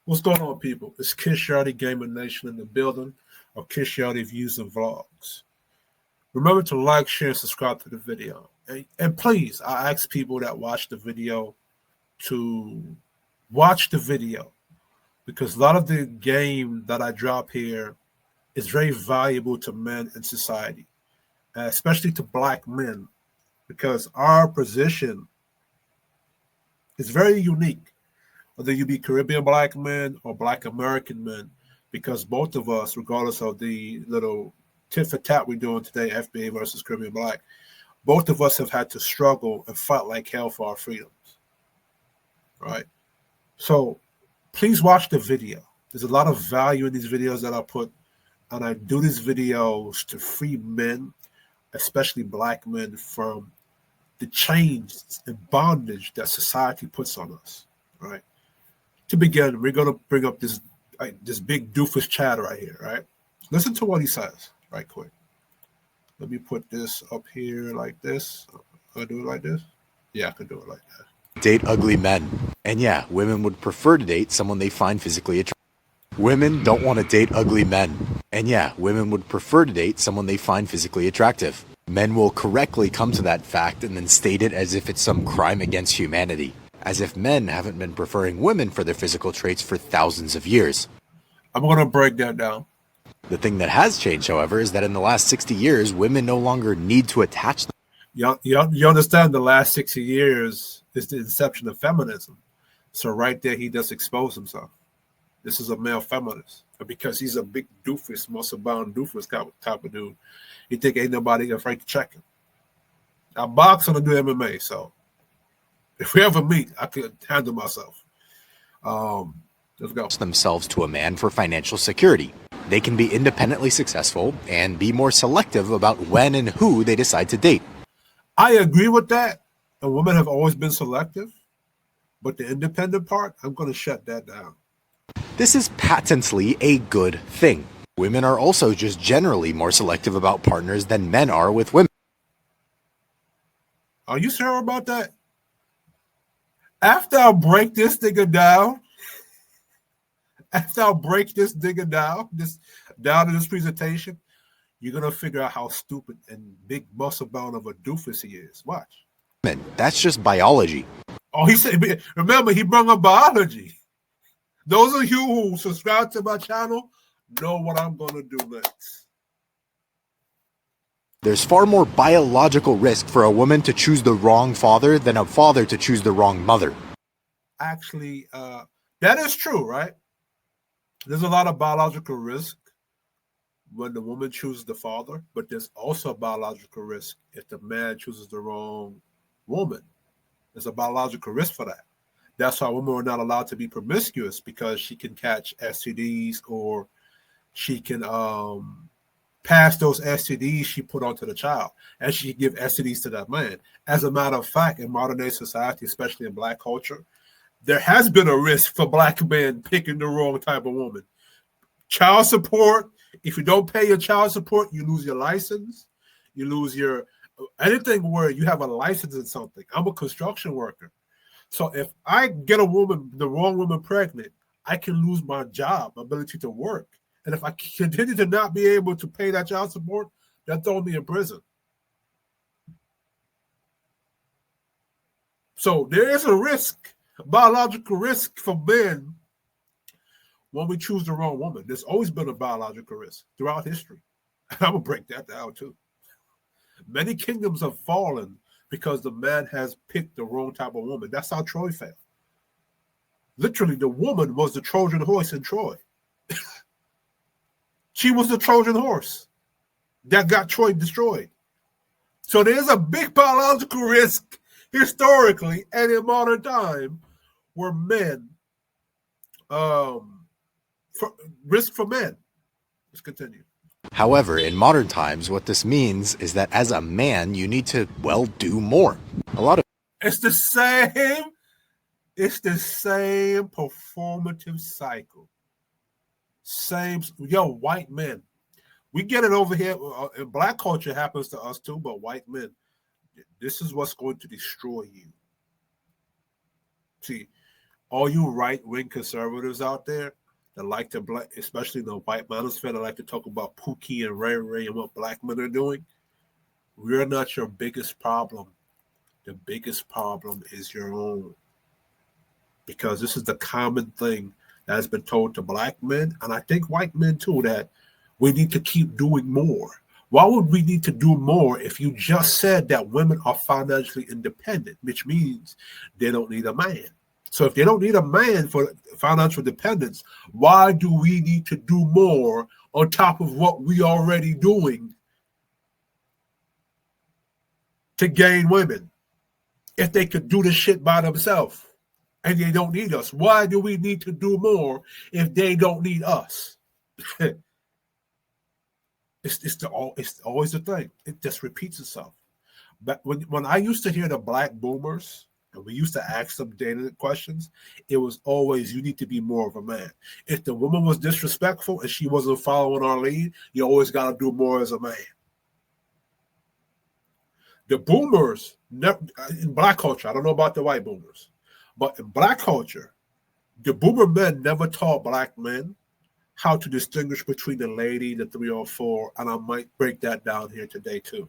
What's going on, people? It's Kid Shorty Gamer Nation in the building, or Kid Shorty Views and Vlogs. Remember to like, share, and subscribe to the video. And please, I ask people that watch the video to watch the video, because a lot of the game that I drop here is very valuable to men in society, especially to black men, because our position is very unique, whether you be Caribbean black men or black American men, because both of us, regardless of the little tit for tat we're doing today, FBA versus Caribbean black, both of us have had to struggle and fight like hell for our freedoms, right? So please watch the video. There's a lot of value in these videos that I put, and I do these videos to free men, especially black men, from the chains and bondage that society puts on us, right? To begin, we're going to bring up this big doofus Chad right here, right? Listen to what he says right quick. Let me put this up here like this. Can I do it like this? Yeah, I can do it like that. Date ugly men. And yeah, women would prefer to date someone they find physically attractive. Women don't want to date ugly men. And yeah, women would prefer to date someone they find physically attractive. Men will correctly come to that fact and then state it as if it's some crime against humanity. As if men haven't been preferring women for their physical traits for thousands of years. I'm going to break that down. The thing that has changed, however, is that in the last 60 years, women no longer need to attach them. You understand the last 60 years is the inception of feminism. So right there, he just exposed himself. This is a male feminist. But because he's a big doofus, muscle-bound doofus type of dude, he think ain't nobody afraid to check him. I box and I do MMA, so if we ever meet, I could handle myself. Let's go. Themselves to a man for financial security. They can be independently successful and be more selective about when and who they decide to date. I agree with that. And women have always been selective. But the independent part, I'm going to shut that down. This is patently a good thing. Women are also just generally more selective about partners than men are with women. Are you sure about that? After I break this nigga down, down in this presentation, you're going to figure out how stupid and big muscle bound of a doofus he is. Watch. That's just biology. Oh, he said, remember, he brought up biology. Those of you who subscribe to my channel know what I'm going to do next. There's far more biological risk for a woman to choose the wrong father than a father to choose the wrong mother. Actually, that is true, right? There's a lot of biological risk when the woman chooses the father, but there's also a biological risk if the man chooses the wrong woman. There's a biological risk for that. That's why women are not allowed to be promiscuous, because she can catch STDs, or she can pass those STDs she put onto the child, and she can give STDs to that man. As a matter of fact, in modern day society, especially in black culture, there has been a risk for black men picking the wrong type of woman. Child support. If you don't pay your child support, you lose your license. You lose your anything where you have a license in something. I'm a construction worker. So if I get the wrong woman pregnant, I can lose my job, my ability to work. And if I continue to not be able to pay that child support, that throws me in prison. So there is a risk, a biological risk for men when we choose the wrong woman. There's always been a biological risk throughout history. I'm going to break that down too. Many kingdoms have fallen because the man has picked the wrong type of woman. That's how Troy fell. Literally, the woman was the Trojan horse in Troy. She was the Trojan horse that got Troy destroyed. So there's a big biological risk historically and in modern time where men, risk for men. Let's continue. However, in modern times, what this means is that as a man, you need to, well, do more. It's the same performative cycle. White men. We get it over here. In black culture, it happens to us too, but white men, this is what's going to destroy you. See, All you right-wing conservatives out there that like to black, especially the white manosphere, that like to talk about Pookie and Ray Ray and what black men are doing, we're not your biggest problem. The biggest problem is your own. Because this is the common thing that has been told to black men, and I think white men too, that we need to keep doing more. Why would we need to do more if you just said that women are financially independent, which means they don't need a man? So if they don't need a man for financial dependence, why do we need to do more on top of what we already doing to gain women if they could do this shit by themselves and they don't need us? Why do we need to do more if they don't need us? It's always the thing. It just repeats itself. But when I used to hear the black boomers, and we used to ask them dating questions, it was always, you need to be more of a man. If the woman was disrespectful and she wasn't following our lead, you always got to do more as a man. The boomers, in black culture, I don't know about the white boomers, but in black culture, the boomer men never taught black men how to distinguish between the lady, the 304, and I might break that down here today too.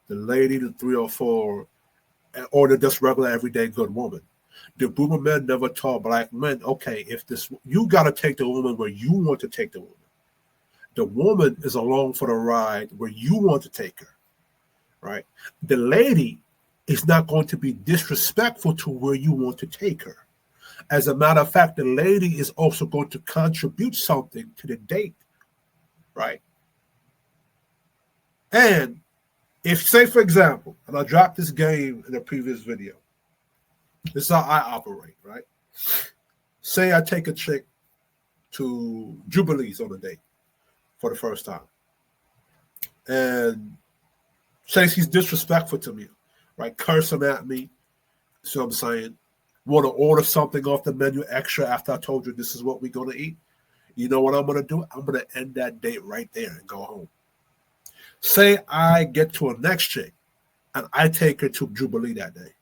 The lady, the 304, or the just regular everyday good woman. The boomer men never taught black men, okay, if this, you got to take the woman where you want to take the woman. The woman is along for the ride where you want to take her, right? The lady is not going to be disrespectful to where you want to take her. As a matter of fact, the lady is also going to contribute something to the date, right? And if, say, for example, and I dropped this game in a previous video, this is how I operate, right? Say I take a chick to Jubilees on a date for the first time, and say she's disrespectful to me, right? Cursing at me, see what I'm saying? Want to order something off the menu extra after I told you this is what we're going to eat. You know what I'm going to do? I'm going to end that date right there and go home. Say I get to a next chick and I take her to Jubilee that day.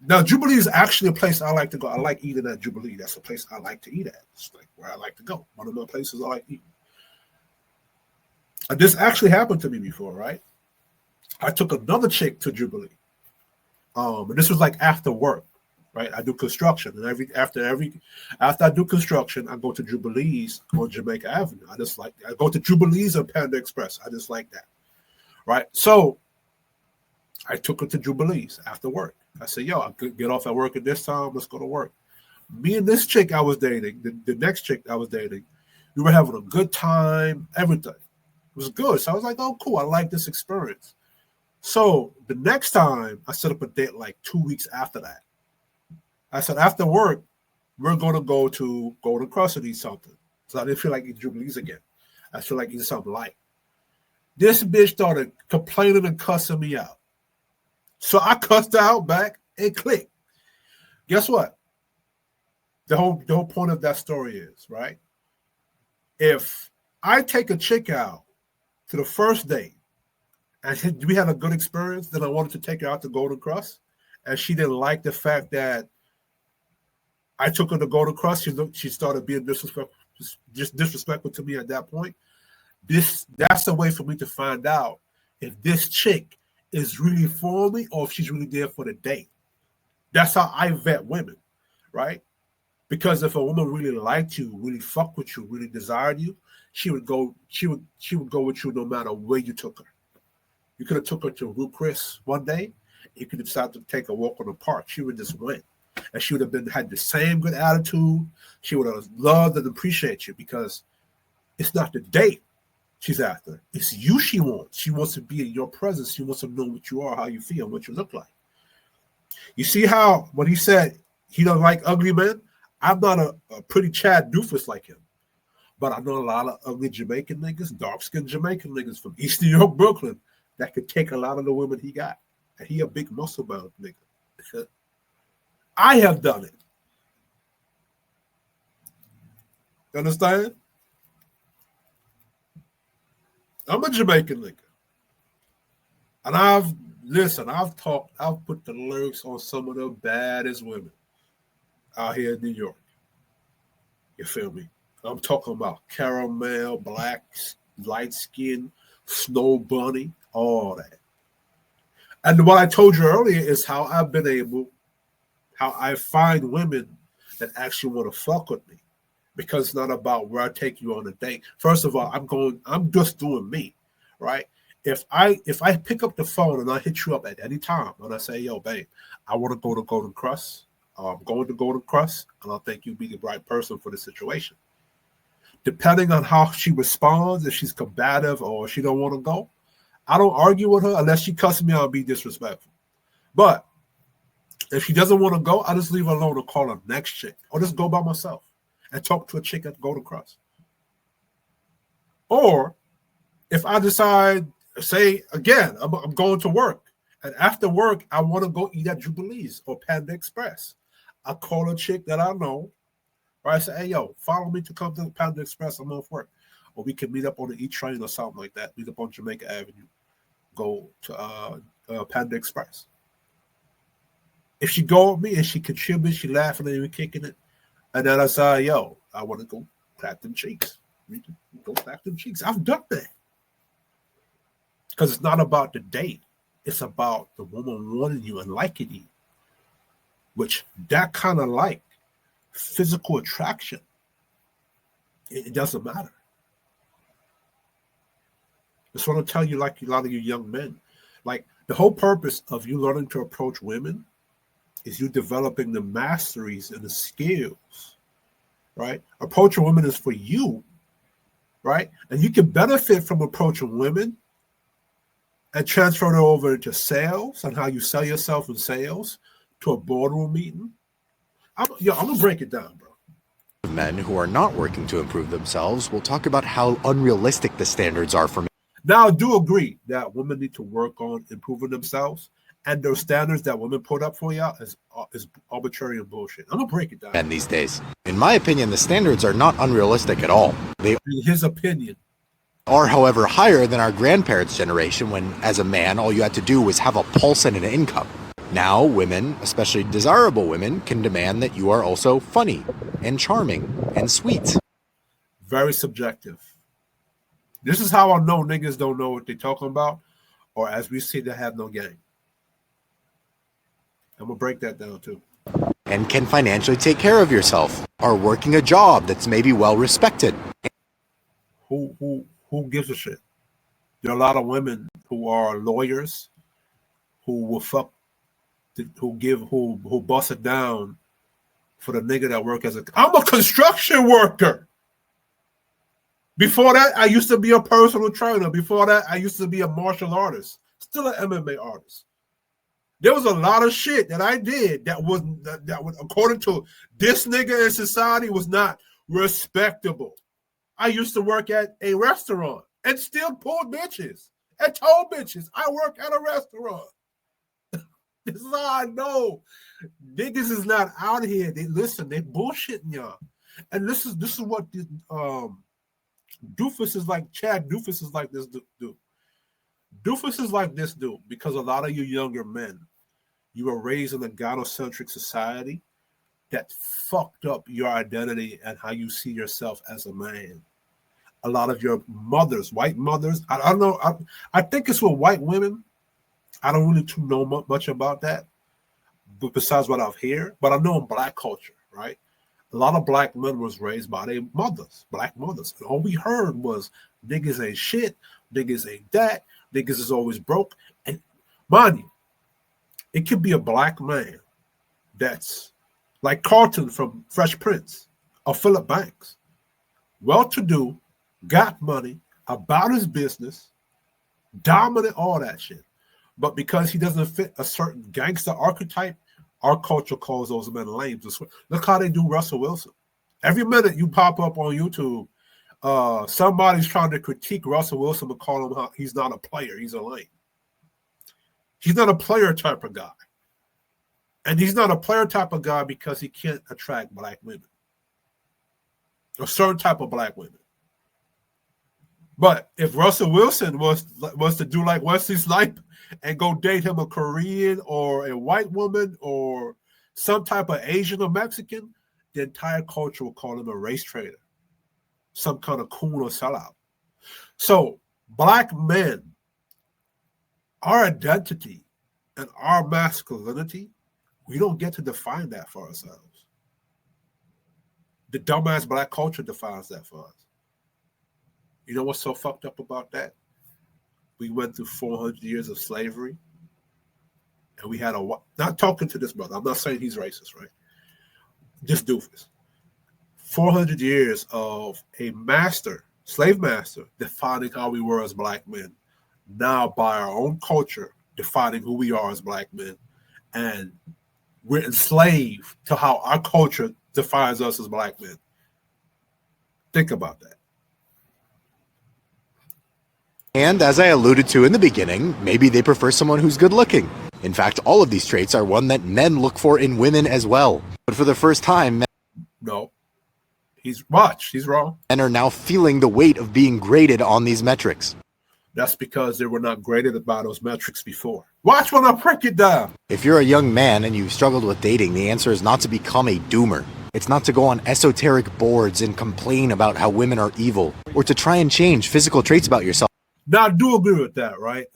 Now, Jubilee is actually a place I like to go. I like eating at Jubilee. That's a place I like to eat at. It's like where I like to go. One of my places I like eating. And this actually happened to me before, right? I took another chick to Jubilee. And this was like after work. Right, I do construction, and after I do construction, I go to Jubilees on Jamaica Avenue. I go to Jubilees on Panda Express. I just like that, right? So I took her to Jubilees after work. I said, "Yo, I could get off at work at this time. Let's go to work." Me and this chick I was dating, the next chick I was dating, we were having a good time. Everything was good. So I was like, "Oh, cool. I like this experience." So the next time I set up a date like 2 weeks after that. I said, after work, we're going to go to Golden Cross and eat something. So I didn't feel like eating Jubilees again. I feel like eating something light. This bitch started complaining and cussing me out. So I cussed her out back and clicked. Guess what? The whole point of that story is, right? If I take a chick out to the first date and we had a good experience, then I wanted to take her out to Golden Cross, and she didn't like the fact that I took her to Golden Cross. She started being disrespectful to me at that point. That's a way for me to find out if this chick is really for me or if she's really there for the date. That's how I vet women, right? Because if a woman really liked you, really fucked with you, really desired you, she would go with you no matter where you took her. You could have took her to Rue Chris one day. You could have decided to take a walk on the park. She would just went. And she would have had the same good attitude. She would have loved and appreciated you because it's not the date she's after. It's you she wants. She wants to be in your presence. She wants to know what you are, how you feel, what you look like. You see how when he said he don't like ugly men? I'm not a pretty Chad doofus like him. But I know a lot of ugly Jamaican niggas, dark-skinned Jamaican niggas from East New York, Brooklyn, that could take a lot of the women he got. And he a big muscle-bound nigga. I have done it. You understand? I'm a Jamaican nigga. And I've put the lyrics on some of the baddest women. out here in New York. You feel me? I'm talking about caramel, black, light skin, snow bunny, all that. And what I told you earlier is how I find women that actually want to fuck with me. Because it's not about where I take you on a date. First of all, I'm just doing me, right? If I pick up the phone and I hit you up at any time and I say, yo, babe, I want to go to Golden Crust. I'm going to Golden Crust, and I think you'd be the right person for the situation. Depending on how she responds, if she's combative or she don't want to go, I don't argue with her unless she cusses me out and be disrespectful. But if she doesn't want to go, I just leave her alone and call her next chick, or just go by myself and talk to a chick at Golden Crust. Or if I decide, say again, I'm going to work, and after work I want to go eat at Jubilee's or Panda Express, I call a chick that I know, or I say, hey, yo, follow me to come to Panda Express. I'm off work. Or we can meet up on the E train or something like that. Meet up on Jamaica Avenue. Go to Panda Express. If she go with me and she contributes, she laughing and we kicking it, and then I say, yo, I want to go clap them cheeks. Go clap them cheeks. I've done that. Because it's not about the date. It's about the woman wanting you and liking you. Which that kind of like physical attraction, it doesn't matter. I just want to tell you, like a lot of you young men, like the whole purpose of you learning to approach women is you developing the masteries and the skills, right? Approaching women is for you, right? And you can benefit from approaching women and transfer it over to sales and how you sell yourself in sales to a boardroom meeting. I'm going to break it down, bro. Men who are not working to improve themselves will talk about how unrealistic the standards are for men. Now, I do agree that women need to work on improving themselves, and those standards that women put up for y'all is arbitrary and bullshit. I'm going to break it down. And these days, in my opinion, the standards are not unrealistic at all. They In his opinion. are, however, higher than our grandparents' generation when, as a man, all you had to do was have a pulse and an income. Now, women, especially desirable women, can demand that you are also funny and charming and sweet. Very subjective. This is how I know niggas don't know what they're talking about, or as we see, they have no game. I'm going to break that down too. And can financially take care of yourself, are working a job that's maybe well respected. Who gives a shit? There are a lot of women who are lawyers who will fuck, who bust it down for the nigga that work I'm a construction worker. Before that, I used to be a personal trainer. Before that, I used to be a martial artist, still an MMA artist. There was a lot of shit that I did that was according to this nigga in society, was not respectable. I used to work at a restaurant and still pulled bitches and told bitches I work at a restaurant. This is how I know niggas is not out here. They bullshitting y'all. And this is what doofus is like. Chad Doofus is like this dude. Doofus is like this dude because a lot of you younger men, you were raised in a gynocentric society that fucked up your identity and how you see yourself as a man. A lot of your mothers, white mothers, I don't know. I think it's with white women. I don't really know much about that, but besides what I've heard. But I know in black culture, right? A lot of black men was raised by their mothers, black mothers. And all we heard was niggas ain't shit, niggas ain't that, niggas is always broke. And mind you, it could be a black man that's like Carlton from Fresh Prince or Philip Banks, well-to-do, got money, about his business, dominant, all that shit. But because he doesn't fit a certain gangster archetype, our culture calls those men lame. Look how they do Russell Wilson. Every minute you pop up on YouTube, somebody's trying to critique Russell Wilson but call him he's not a player, he's a lame. He's not a player type of guy. And he's not a player type of guy because he can't attract black women. A certain type of black women. But if Russell Wilson was to do like Wesley Snipes and go date him a Korean or a white woman or some type of Asian or Mexican, the entire culture will call him a race traitor, some kind of coon or sellout. So black men, our identity and our masculinity, we don't get to define that for ourselves. The dumbass black culture defines that for us. You know what's so fucked up about that? We went through 400 years of slavery, and we had not talking to this brother, I'm not saying he's racist, right? Just doofus. 400 years of a slave master, defining how we were as black men. Now, by our own culture, defining who we are as black men. And we're enslaved to how our culture defines us as black men. Think about that. And as I alluded to in the beginning, maybe they prefer someone who's good looking. In fact, all of these traits are one that men look for in women as well. But for the first time, no. He's wrong. Men are now feeling the weight of being graded on these metrics. That's because they were not graded by those metrics before. Watch when I break it down. If you're a young man and you've struggled with dating, the answer is not to become a doomer. It's not to go on esoteric boards and complain about how women are evil, or to try and change physical traits about yourself. Now, I do agree with that, right?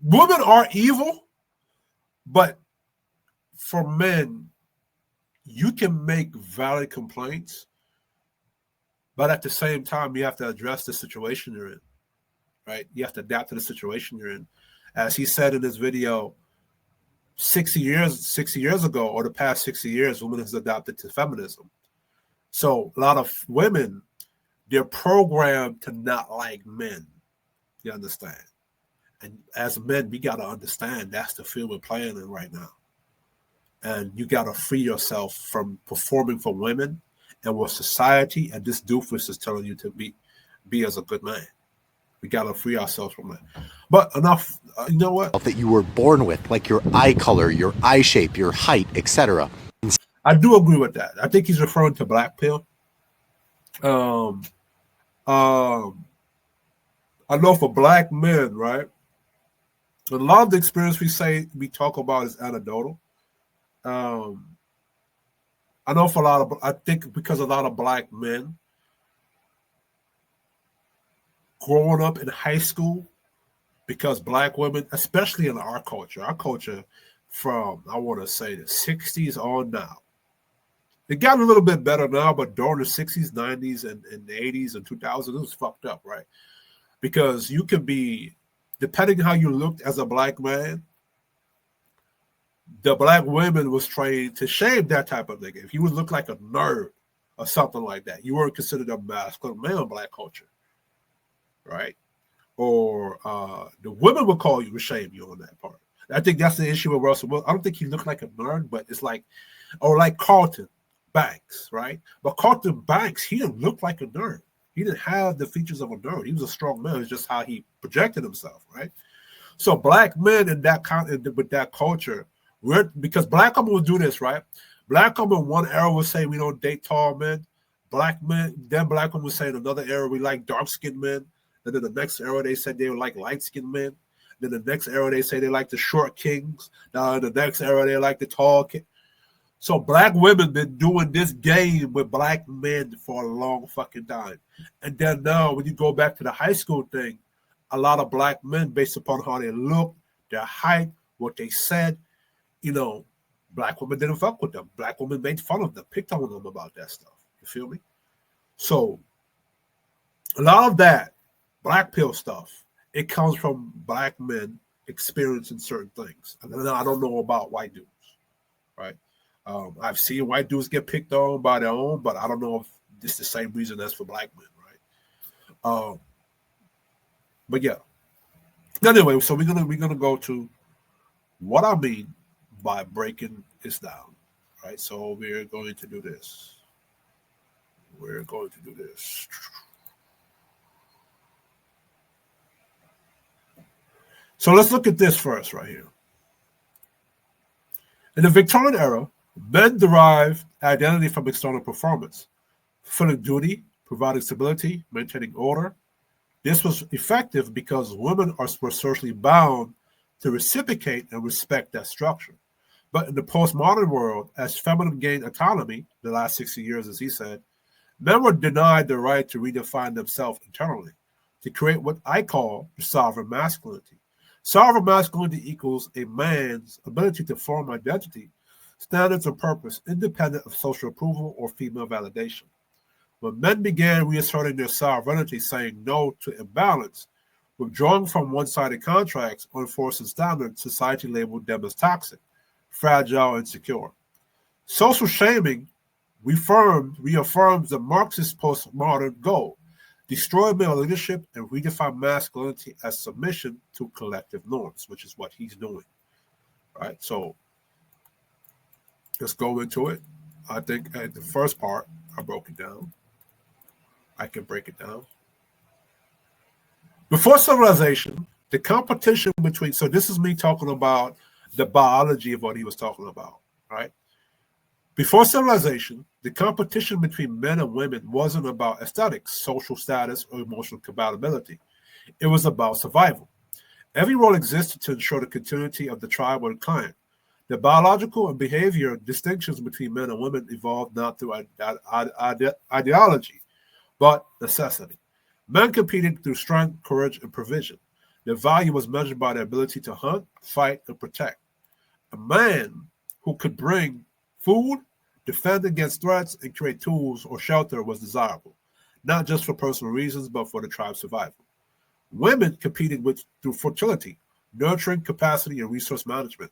Women are evil, but for men, you can make valid complaints, but at the same time, you have to address the situation you're in, right? You have to adapt to the situation you're in. As he said in his video, 60 years ago, or the past 60 years, women has adopted to feminism. So a lot of women, they're programmed to not like men. You understand? And as men, we got to understand that's the field we're playing in right now. And you got to free yourself from performing for women and what society and this doofus is telling you to be as a good man. We got to free ourselves from that. But enough, you know what? That you were born with, like your eye color, your eye shape, your height, etc. I do agree with that. I think he's referring to black pill. I know for black men, right? A lot of the experience we talk about is anecdotal. I know for I think because a lot of black men growing up in high school, because black women, especially in our culture from, I want to say the 60s on now, it got a little bit better now, but during the 60s, 90s, and the 80s and 2000s, it was fucked up, right? Because you could be, depending on how you looked as a black man, the black women was trained to shame that type of nigga. If you would look like a nerd or something like that, you weren't considered a masculine male in black culture, right? Or the women would call you, shame you on that part. I think that's the issue with Russell Wilson. I don't think he looked like a nerd, but it's like, or like Carlton Banks, right? But Carlton Banks, he didn't look like a nerd. He didn't have the features of a nerd. He was a strong man. It's just how he projected himself, right? So black men in that with that culture, because black women will do this, right? Black women one era will say we don't date tall men. Black men, then black women will say in another era we like dark-skinned men. Then in the next era they said they would like light-skinned men. Then the next era they say they like the short kings. Now in the next era they like the tall king. So black women been doing this game with black men for a long fucking time. And then now when you go back to the high school thing, a lot of black men, based upon how they look, their height, what they said, you know, black women didn't fuck with them. Black women made fun of them, picked on them about that stuff. You feel me? So a lot of that black pill stuff, it comes from black men experiencing certain things. And I don't know about white dudes, right? I've seen white dudes get picked on by their own, but I don't know if it's the same reason as for black men, right? But yeah. Anyway, so we're gonna go to what I mean by breaking this down, right? So we're going to do this. So let's look at this first right here. In the Victorian era, men derived identity from external performance, fulfilling duty, providing stability, maintaining order. This was effective because women were socially bound to reciprocate and respect that structure. But in the postmodern world, as feminine gained autonomy the last 60 years, as he said, men were denied the right to redefine themselves internally, to create what I call the sovereign masculinity. Sovereign masculinity equals a man's ability to form identity, standards, or purpose independent of social approval or female validation. When men began reasserting their sovereignty, saying no to imbalance, withdrawing from one-sided contracts or enforcing standards, society labeled them as toxic, fragile, and insecure. Social shaming reaffirms the Marxist postmodern goal: destroy male leadership and redefine masculinity as submission to collective norms, which is what he's doing. Right? So let's go into it. I think at the first part, I broke it down. I can break it down. Before civilization, the competition between, so this is me talking about the biology of what he was talking about, right? Before civilization, the competition between men and women wasn't about aesthetics, social status, or emotional compatibility. It was about survival. Every role existed to ensure the continuity of the tribe or the clan. The biological and behavioral distinctions between men and women evolved not through ideology, but necessity. Men competed through strength, courage, and provision. Their value was measured by their ability to hunt, fight, and protect. A man who could bring food, defend against threats, and create tools or shelter was desirable, not just for personal reasons, but for the tribe's survival. Women competed through fertility, nurturing capacity, and resource management.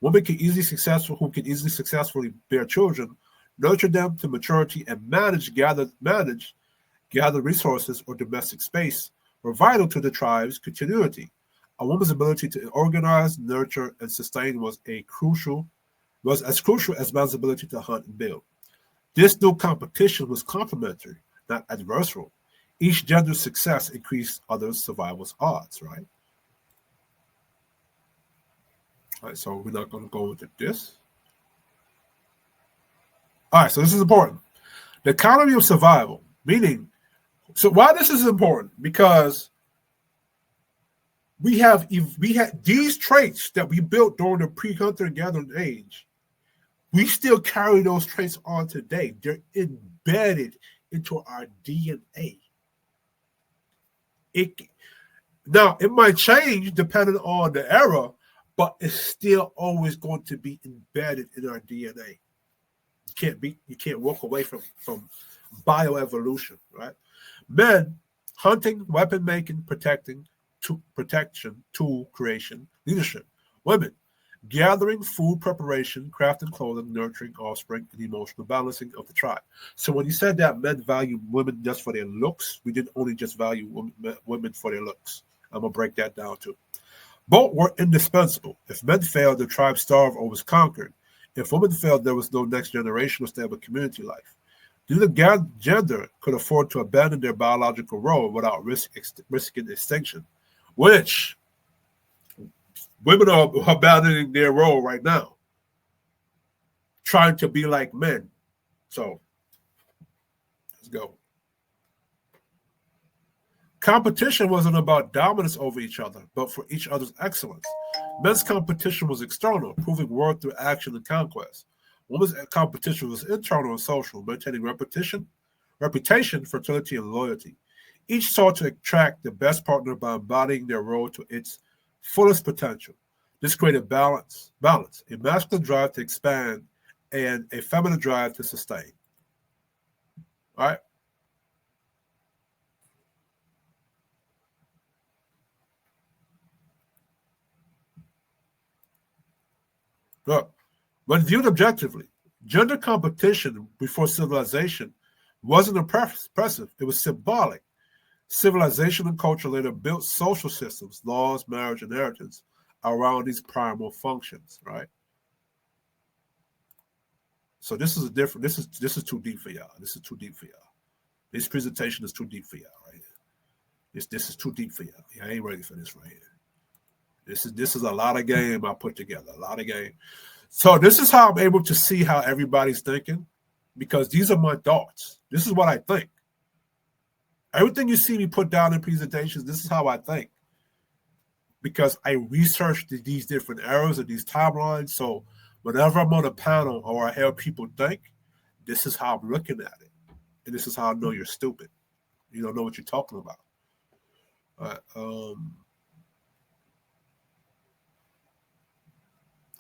Women who can easily successfully bear children, nurture them to maturity, and gather resources or domestic space were vital to the tribe's continuity. A woman's ability to organize, nurture, and sustain was as crucial as man's ability to hunt and build. This new competition was complementary, not adversarial. Each gender's success increased others' survival's odds, right? All right, so we're not going to go into this. All right, so this is important. The economy of survival, meaning, so why this is important? Because we had these traits that we built during the pre-hunter and gathering age. We still carry those traits on today. They're embedded into our DNA. Now, it might change depending on the era, but it's still always going to be embedded in our DNA. You can't walk away from bioevolution, right? Men, hunting, weapon making, protection, tool creation, leadership. Women, gathering, food preparation, crafting clothing, nurturing offspring, and emotional balancing of the tribe. So when you said that men value women just for their looks, we didn't only just value women for their looks. I'm going to break that down too. Both were indispensable. If men failed, the tribe starved or was conquered. If women failed, there was no next generation or stable community life. Neither gender could afford to abandon their biological role without risking extinction, which women are abandoning their role right now, trying to be like men. So, let's go. Competition wasn't about dominance over each other, but for each other's excellence. Men's competition was external, proving worth through action and conquest. Women's competition was internal and social, maintaining reputation, fertility, and loyalty. Each sought to attract the best partner by embodying their role to its fullest potential. This created balance, a masculine drive to expand and a feminine drive to sustain. All right? Look, when viewed objectively, gender competition before civilization wasn't oppressive, it was symbolic. Civilization and culture later built social systems, laws, marriage, and inheritance around these primal functions, right? So this is this is too deep for y'all. This is too deep for y'all. This presentation is too deep for y'all right here. This is too deep for y'all. I ain't ready for this right here. This is a lot of game I put together, a lot of game. So this is how I'm able to see how everybody's thinking, because these are my thoughts. This is what I think. Everything you see me put down in presentations, this is how I think. because I researched these different eras and these timelines. So whenever I'm on a panel or I hear people think, this is how I'm looking at it. And this is how I know you're stupid. You don't know what you're talking about. All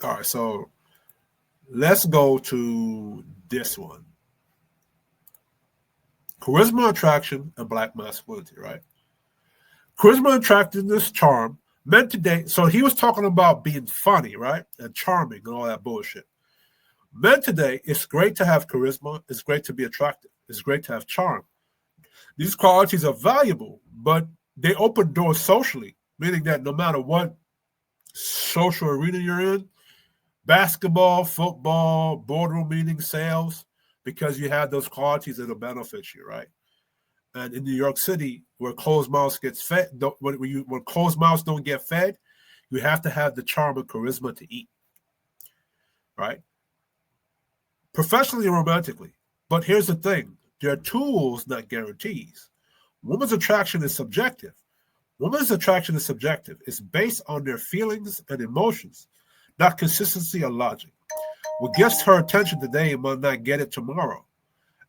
right, so let's go to this one. Charisma, attraction, and black masculinity, right? Charisma, attractiveness, charm. Men today, so he was talking about being funny, right? And charming and all that bullshit. Men today, it's great to have charisma. It's great to be attractive. It's great to have charm. These qualities are valuable, but they open doors socially, meaning that no matter what social arena you're in, basketball, football, boardroom meetings, sales, because you have those qualities that'll benefit you, right? And in New York City, where closed mouths gets fed, when closed mouths don't get fed, you have to have the charm and charisma to eat, right? Professionally and romantically. But here's the thing. There are tools, not guarantees. Women's attraction is subjective. Women's attraction is subjective. It's based on their feelings and emotions, not consistency or logic. What gets her attention today might not get it tomorrow.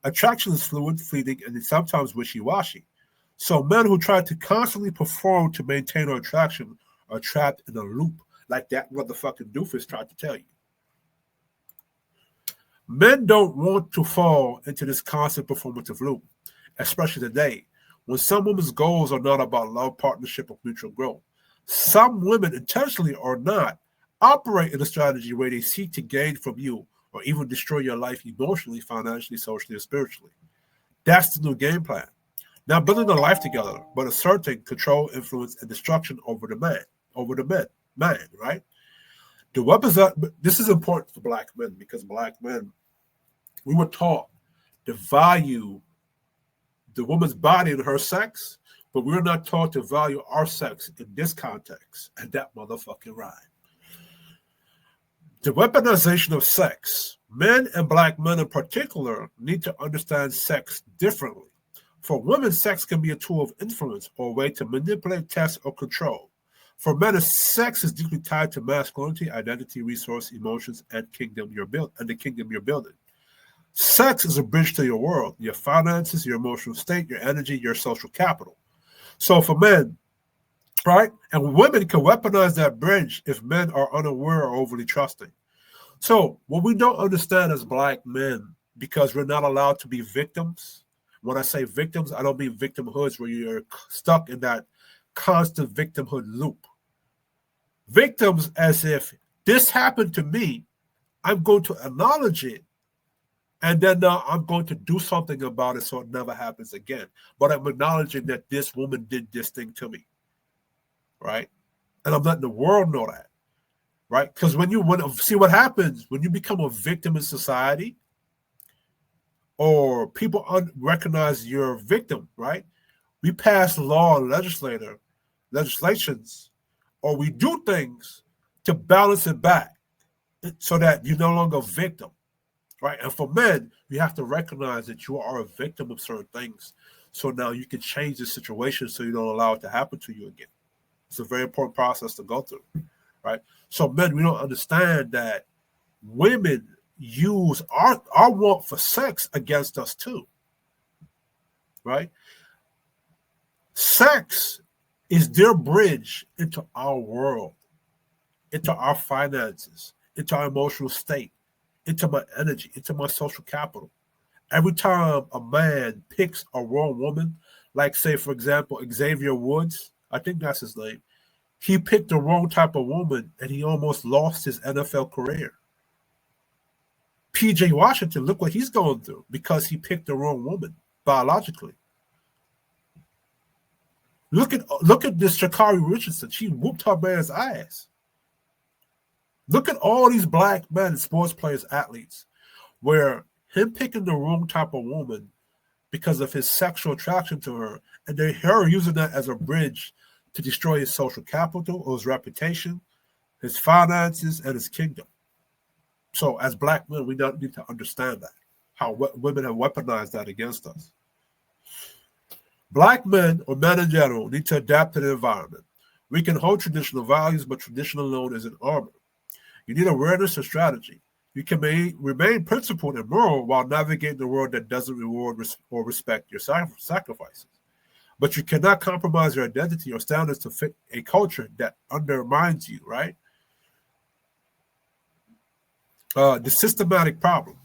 Attraction is fluid, fleeting, and sometimes wishy-washy. So men who try to constantly perform to maintain our attraction are trapped in a loop, like that motherfucking doofus tried to tell you. Men don't want to fall into this constant performative loop, especially today, when some women's goals are not about love, partnership, or mutual growth. Some women, intentionally or not, operate in a strategy where they seek to gain from you or even destroy your life emotionally, financially, socially, or spiritually. That's the new game plan. Not building a life together, but asserting control, influence, and destruction over the man, right? The weapons that this is important for black men because black men, we were taught to value the woman's body and her sex, but we're not taught to value our sex in this context. And that motherfucking rhyme. The weaponization of sex. Men and black men in particular need to understand sex differently. For women, sex can be a tool of influence or a way to manipulate, test, or control. For men, sex is deeply tied to masculinity, identity, resource, emotions, and the kingdom you're building. Sex is a bridge to your world, your finances, your emotional state, your energy, your social capital. So for men, right? And women can weaponize that bridge if men are unaware or overly trusting. So what we don't understand as black men, because we're not allowed to be victims. When I say victims, I don't mean victimhoods where you're stuck in that constant victimhood loop. Victims as if this happened to me, I'm going to acknowledge it, and then I'm going to do something about it so it never happens again. But I'm acknowledging that this woman did this thing to me, right? And I'm letting the world know that, right? Because see what happens when you become a victim in society, or people recognize you're a victim, right? We pass law and legislations, or we do things to balance it back so that you're no longer a victim, right? And for men, you have to recognize that you are a victim of certain things. So now you can change the situation so you don't allow it to happen to you again. It's a very important process to go through, right? So men, we don't understand that women use our want for sex against us too, right? Sex is their bridge into our world, into our finances, into our emotional state, into my energy, into my social capital. Every time a man picks a wrong woman, like say, for example, Xavier Woods, I think that's his name, he picked the wrong type of woman and he almost lost his NFL career. PJ Washington, look what he's going through because he picked the wrong woman biologically. Look at this Sha'Carri Richardson. She whooped her man's ass. Look at all these black men, sports players, athletes, where him picking the wrong type of woman because of his sexual attraction to her, and her using that as a bridge to destroy his social capital or his reputation, his finances, and his kingdom. So as black men, we don't need to understand that, how women have weaponized that against us. Black men, or men in general, need to adapt to the environment. We can hold traditional values, but tradition alone isn't armor. You need awareness and strategy. You can remain principled and moral while navigating a world that doesn't reward or respect your sacrifices. But you cannot compromise your identity or standards to fit a culture that undermines you, right? The systematic problem.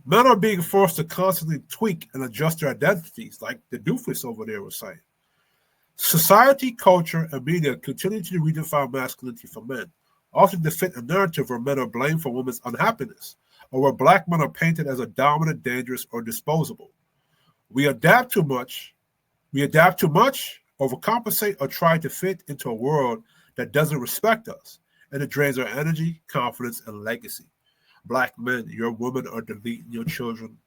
Men are being forced to constantly tweak and adjust their identities, like the doofus over there was saying. Society, culture, and media continue to redefine masculinity for men, often to fit a narrative where men are blamed for women's unhappiness, or where black men are painted as a dominant, dangerous, or disposable. We adapt too much, overcompensate, or try to fit into a world that doesn't respect us, and it drains our energy, confidence, and legacy. Black men, your women are deleting your children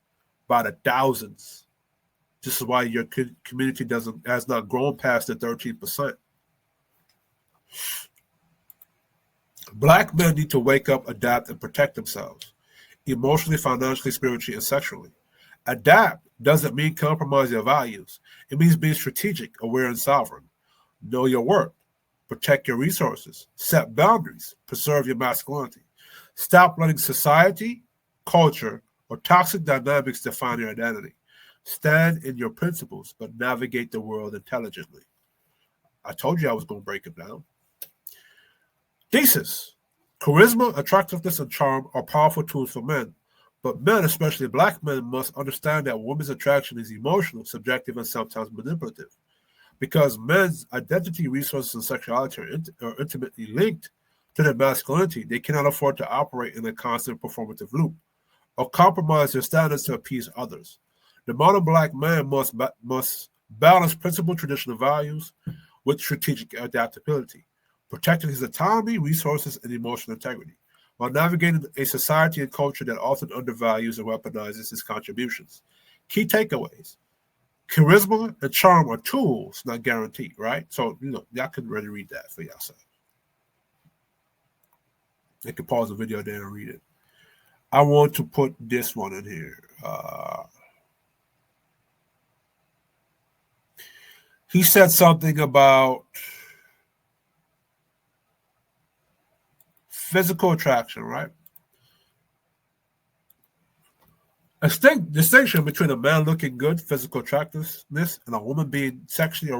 by the thousands. This is why your community has not grown past the 13%. Black men need to wake up, adapt, and protect themselves, emotionally, financially, spiritually, and sexually. Adapt doesn't mean compromise your values. It means being strategic, aware, and sovereign. Know your worth. Protect your resources. Set boundaries. Preserve your masculinity. Stop letting society, culture, or toxic dynamics define your identity. Stand in your principles, but navigate the world intelligently. I told you I was going to break it down. Thesis. Charisma, attractiveness, and charm are powerful tools for men, but men, especially black men, must understand that women's attraction is emotional, subjective, and sometimes manipulative. Because men's identity, resources, and sexuality are intimately linked to their masculinity, they cannot afford to operate in a constant performative loop or compromise their standards to appease others. The modern black man must balance principled traditional values with strategic adaptability, protecting his autonomy, resources, and emotional integrity, while navigating a society and culture that often undervalues and weaponizes his contributions. Key takeaways. Charisma and charm are tools, not guaranteed, right? So, y'all can really read that for yourself. You can pause the video there and read it. I want to put this one in here. He said something about physical attraction, right? A distinction between a man looking good, physical attractiveness, and a woman being sexually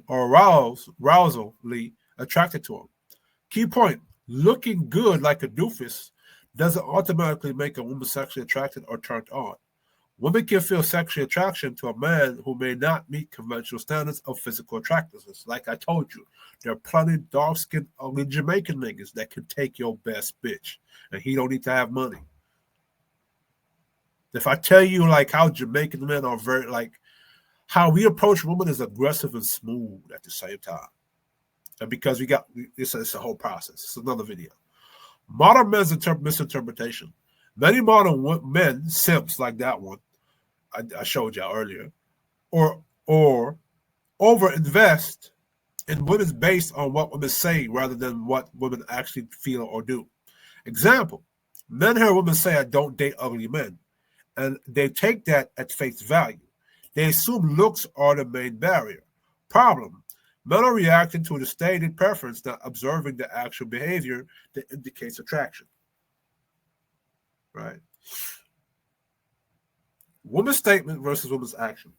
or arousally attracted to him. Key point, looking good like a doofus doesn't automatically make a woman sexually attracted or turned on. Women can feel sexual attraction to a man who may not meet conventional standards of physical attractiveness. Like I told you, there are plenty of dark-skinned, ugly Jamaican niggas that can take your best bitch, and he don't need to have money. If I tell you like how Jamaican men are how we approach women is aggressive and smooth at the same time. And because it's a whole process. It's another video. Modern men's misinterpretation. Many modern men, simps like that one I showed y'all earlier, or over-invest in women based on what women say rather than what women actually feel or do. Example, men hear women say, "I don't date ugly men," and they take that at face value. They assume looks are the main barrier. Problem, men are reacting to the stated preference, not observing the actual behavior that indicates attraction. Right? Woman's statement versus woman's action.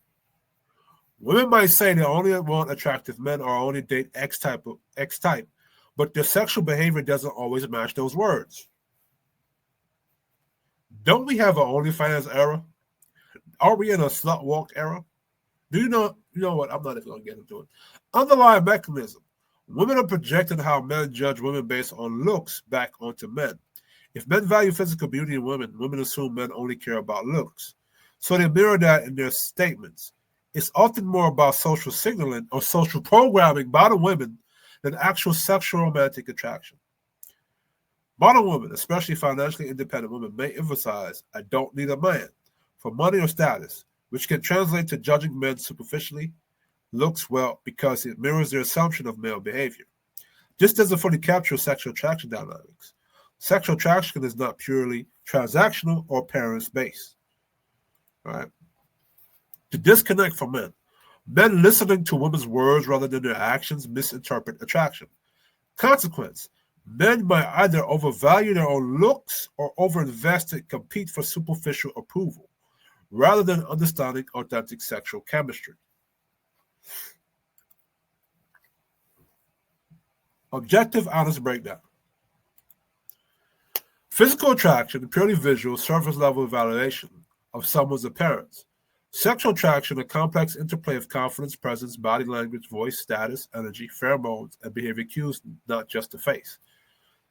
Women might say they only want attractive men or only date X type, but their sexual behavior doesn't always match those words. Don't we have an OnlyFans era? Are we in a slut walk era? Do you know what? I'm not even going to get into it. Underlying mechanism. Women are projecting how men judge women based on looks back onto men. If men value physical beauty in women, women assume men only care about looks. So they mirror that in their statements. It's often more about social signaling or social programming by the women than actual sexual romantic attraction. Modern women, especially financially independent women, may emphasize, "I don't need a man," for money or status, which can translate to judging men superficially, looks well because it mirrors their assumption of male behavior. This doesn't fully capture sexual attraction dynamics. Sexual attraction is not purely transactional or parents-based. Right? The disconnect from men. Men listening to women's words rather than their actions misinterpret attraction. Consequence: men might either overvalue their own looks or overinvest and compete for superficial approval, rather than understanding authentic sexual chemistry. Objective honest breakdown. Physical attraction, purely visual, surface level evaluation of someone's appearance. Sexual attraction, a complex interplay of confidence, presence, body language, voice, status, energy, pheromones, and behavior cues, not just the face.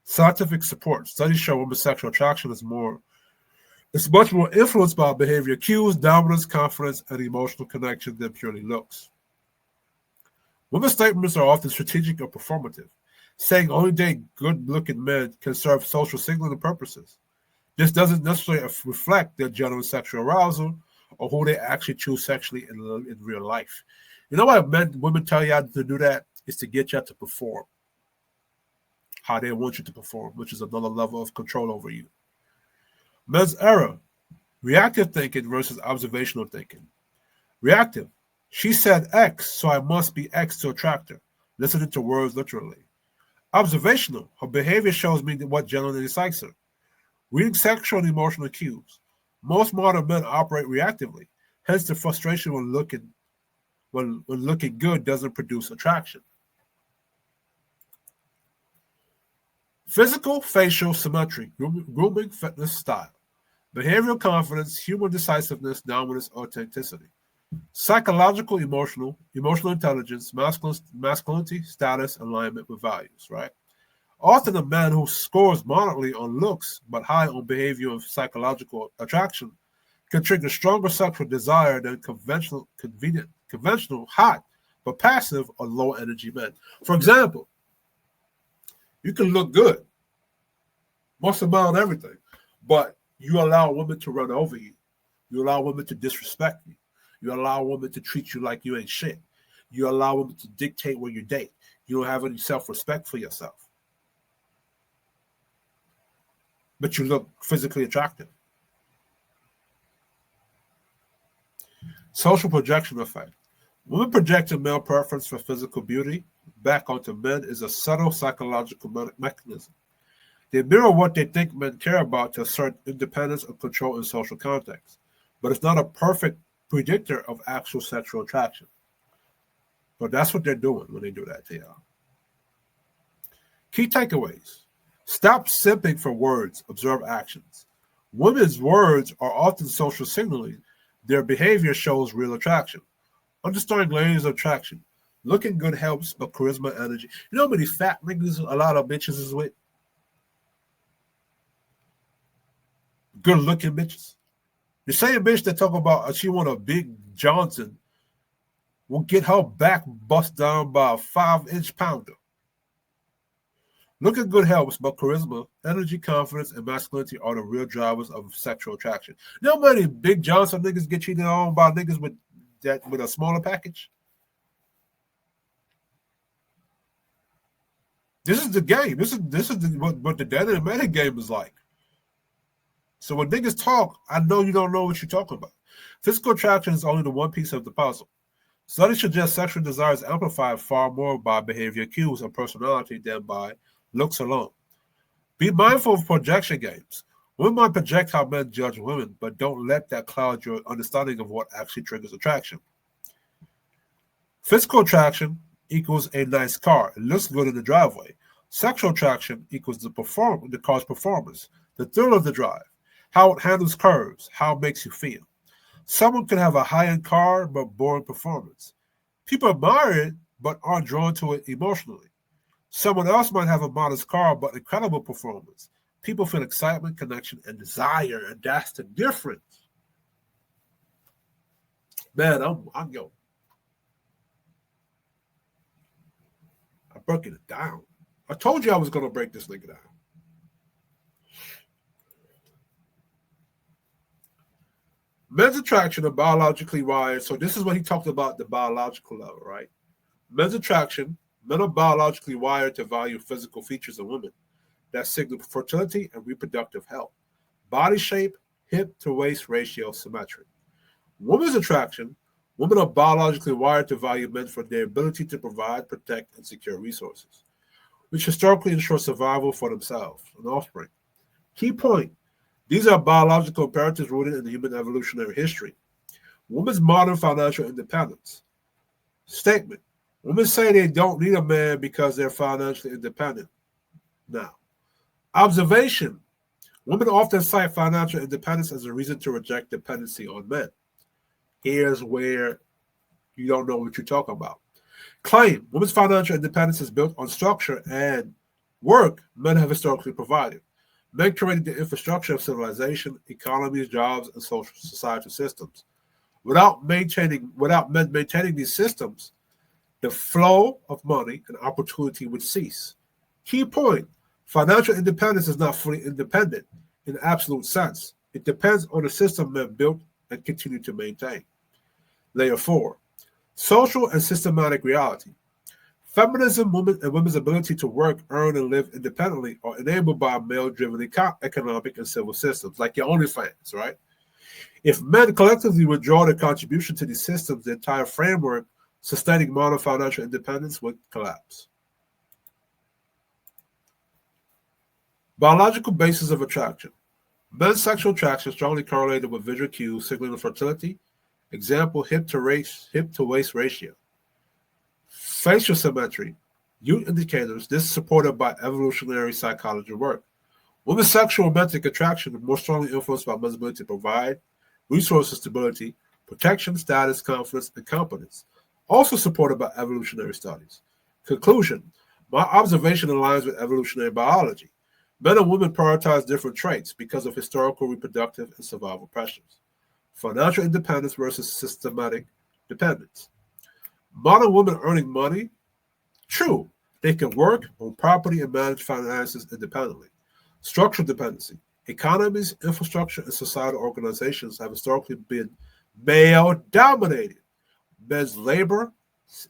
Scientific support. Studies show women's sexual attraction is much more influenced by behavior cues, dominance, confidence, and emotional connection than purely looks. Women's statements are often strategic or performative. Saying only date good-looking men can serve social signaling purposes. This doesn't necessarily reflect their genuine sexual arousal or who they actually choose sexually in real life. You know why women tell you to do that? Is to get you to perform how they want you to perform, which is another level of control over you. Men's error: reactive thinking versus observational thinking. Reactive: she said X, so I must be X to attract her, listening to words literally. Observational: her behavior shows me what genuinely excites her. Reading sexual and emotional cues. Most modern men operate reactively, hence the frustration when looking good doesn't produce attraction. Physical, facial symmetry, grooming, fitness, style. Behavioral confidence, humor, decisiveness, dominance, authenticity. Psychological, emotional intelligence, masculinity, status, alignment with values, right? Often a man who scores moderately on looks but high on behavior and psychological attraction can trigger stronger sexual desire than conventional, hot, but passive or low energy men. For example, you can look good, muscle bound, everything, but you allow women to run over you. You allow women to disrespect you. You allow women to treat you like you ain't shit. You allow women to dictate where you date. You don't have any self-respect for yourself. But you look physically attractive. Social projection effect. Women projecting male preference for physical beauty back onto men is a subtle psychological mechanism. They mirror what they think men care about to assert independence or control in social context, but it's not a perfect predictor of actual sexual attraction. But that's what they're doing when they do that to y'all. Key takeaways. Stop simping for words, observe actions. Women's words are often social signaling. Their behavior shows real attraction. Understanding layers of attraction. Looking good helps, but charisma, energy. You know how many fat niggas a lot of bitches is with? Good looking bitches. The same bitch that talk about she want a big Johnson will get her back bust down by a 5-inch pounder. Looking good helps, but charisma, energy, confidence, and masculinity are the real drivers of sexual attraction. You know how many big Johnson niggas get cheated on by niggas with a smaller package? This is the game. This is what the dead and meta game is like. So when niggas talk, I know you don't know what you're talking about. Physical attraction is only the one piece of the puzzle. Studies suggest sexual desire is amplified far more by behavior cues and personality than by looks alone. Be mindful of projection games. Women might project how men judge women, but don't let that cloud your understanding of what actually triggers attraction. Physical attraction equals a nice car. It looks good in the driveway. Sexual attraction equals the car's performance, the thrill of the drive, how it handles curves, how it makes you feel. Someone can have a high-end car but boring performance. People admire it but aren't drawn to it emotionally. Someone else might have a modest car but incredible performance. People feel excitement, connection, and desire, and that's the difference. Man, I'm breaking it down. I told you I was gonna break this nigga down. Men's attraction are biologically wired. So this is what he talked about, the biological level, right? Men's attraction, men are biologically wired to value physical features of women that signal fertility and reproductive health. Body shape, hip to waist ratio symmetry. Women's attraction, Women are biologically wired to value men for their ability to provide, protect, and secure resources, which historically ensures survival for themselves and offspring. Key point: these are biological imperatives rooted in the human evolutionary history. Women's modern financial independence. Statement: women say they don't need a man because they're financially independent. Now, observation: women often cite financial independence as a reason to reject dependency on men. Here's where you don't know what you're talking about. Claim: women's financial independence is built on structure and work men have historically provided. Men created the infrastructure of civilization, economies, jobs, and social societal systems. Without men maintaining these systems, the flow of money and opportunity would cease. Key point: financial independence is not fully independent in the absolute sense. It depends on the system men built and continue to maintain. Layer 4: social and systematic reality. Feminism, women, and women's ability to work, earn, and live independently are enabled by male-driven economic and civil systems, like your OnlyFans, right? If men collectively withdraw their contribution to these systems, the entire framework sustaining modern financial independence would collapse. Biological basis of attraction. Men's sexual attraction is strongly correlated with visual cues signaling fertility. Example: hip to waist ratio. Facial symmetry. Youth indicators. This is supported by evolutionary psychology work. Women's sexual romantic attraction is more strongly influenced by men's ability to provide, resources, stability, protection, status, confidence, and competence. Also supported by evolutionary studies. Conclusion: my observation aligns with evolutionary biology. Men and women prioritize different traits because of historical reproductive and survival pressures. Financial independence versus systematic dependence. Modern women earning money? True. They can work, own property, and manage finances independently. Structural dependency. Economies, infrastructure, and societal organizations have historically been male-dominated. Men's labor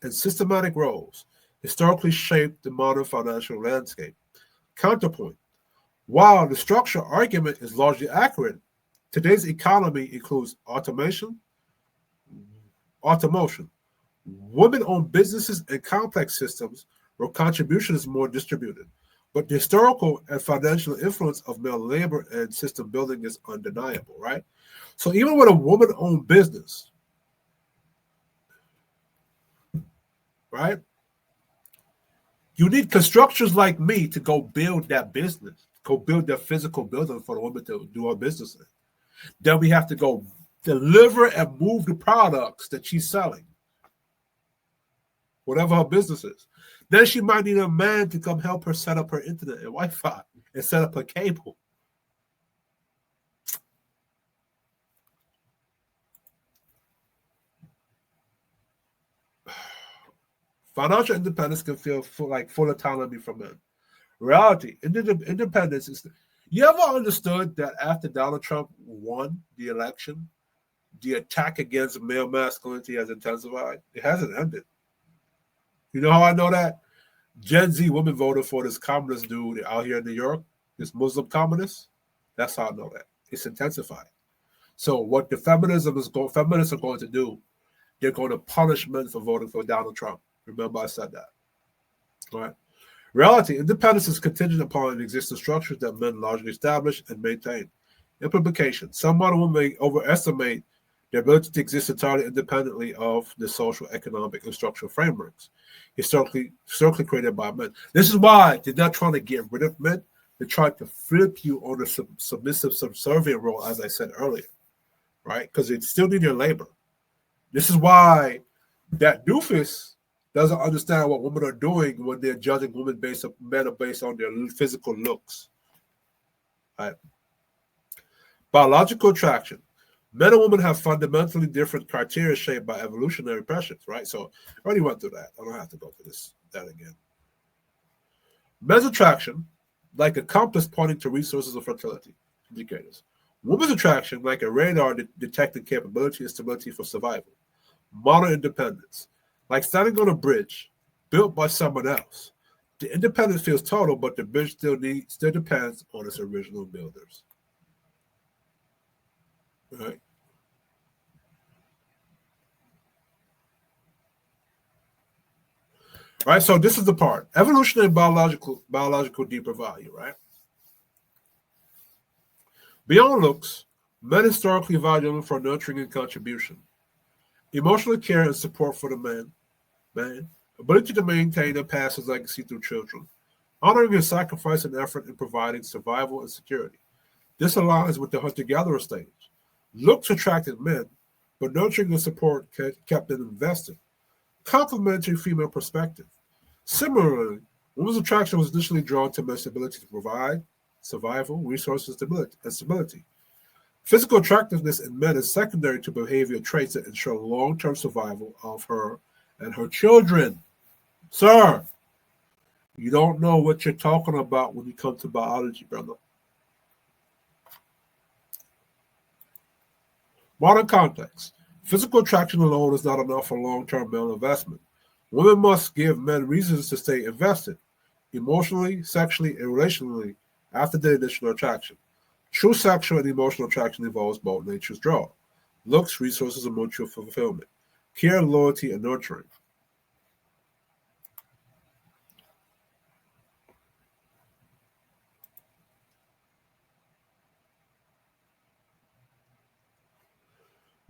and systematic roles historically shaped the modern financial landscape. Counterpoint: while the structure argument is largely accurate, today's economy includes automation, women-owned businesses, and complex systems where contribution is more distributed. But the historical and financial influence of male labor and system building is undeniable, right? So even with a woman-owned business, right, you need constructors like me to go build that business, go build that physical building for the woman to do her business in. Then we have to go deliver and move the products that she's selling, whatever her business is. Then she might need a man to come help her set up her internet and Wi-Fi and set up her cable. Financial independence can feel like full autonomy from men. Reality, independence is. You ever understood that after Donald Trump won the election, the attack against male masculinity has intensified? It hasn't ended. You know how I know that? Gen Z women voted for this communist dude out here in New York, this Muslim communist. That's how I know that. It's intensified. So what the feminists are going to do, they're going to punish men for voting for Donald Trump. Remember I said that. All right. Reality, independence is contingent upon the existing structures that men largely establish and maintain. Implication: some modern women may overestimate their ability to exist entirely independently of the social, economic, and structural frameworks historically created by men. This is why they're not trying to get rid of men. They're trying to flip you on a submissive, subservient role, as I said earlier, right? Because they still need your labor. This is why that doofus doesn't understand what women are doing when they're judging men based on their physical looks. Right? Biological attraction. Men and women have fundamentally different criteria shaped by evolutionary pressures, right? So I already went through that. I don't have to go through that again. Men's attraction, like a compass pointing to resources of fertility indicators. Women's attraction, like a radar detecting capability and stability for survival. Modern independence, like standing on a bridge built by someone else. The independence feels total, but the bridge still depends on its original builders. Right? Right, so this is the part. Evolutionary biological deeper value, right? Beyond looks, men historically valued women for nurturing and contribution. Emotional care and support for the man, ability to maintain and pass his legacy through children, honoring his sacrifice and effort in providing survival and security. This aligns with the hunter-gatherer stage. Looks attracted men, but nurturing and support kept them invested. Complementary female perspective. Similarly, women's attraction was initially drawn to men's ability to provide survival, resources, and stability. Physical attractiveness in men is secondary to behavioral traits that ensure long-term survival of her and her children. Sir, you don't know what you're talking about when you come to biology, brother. Modern context. Physical attraction alone is not enough for long-term male investment. Women must give men reasons to stay invested, emotionally, sexually, and relationally, after the initial attraction. True sexual and emotional attraction involves both nature's draw, looks, resources, and mutual fulfillment, care, loyalty, and nurturing.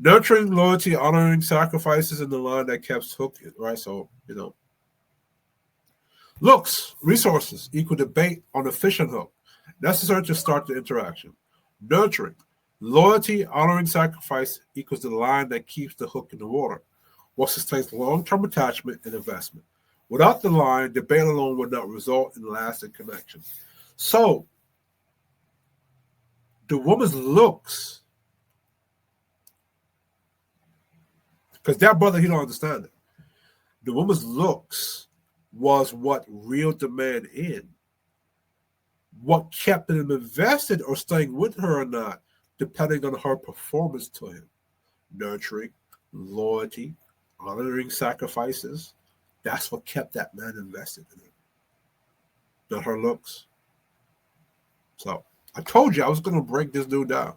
Nurturing, loyalty, honoring, sacrifices in the line that kept hooked, right? So, looks, resources equal debate on the fishing hook, necessary to start the interaction. Nurturing, loyalty, honoring, sacrifice equals the line that keeps the hook in the water, what sustains long-term attachment and investment. Without the line, debate alone would not result in lasting connection. So, the woman's looks, because that brother, he don't understand it. The woman's looks was what reeled the man in. What kept him invested or staying with her or not, depending on her performance to him. Nurturing, loyalty, honoring sacrifices. That's what kept that man invested in him. Not her looks. So I told you I was going to break this dude down.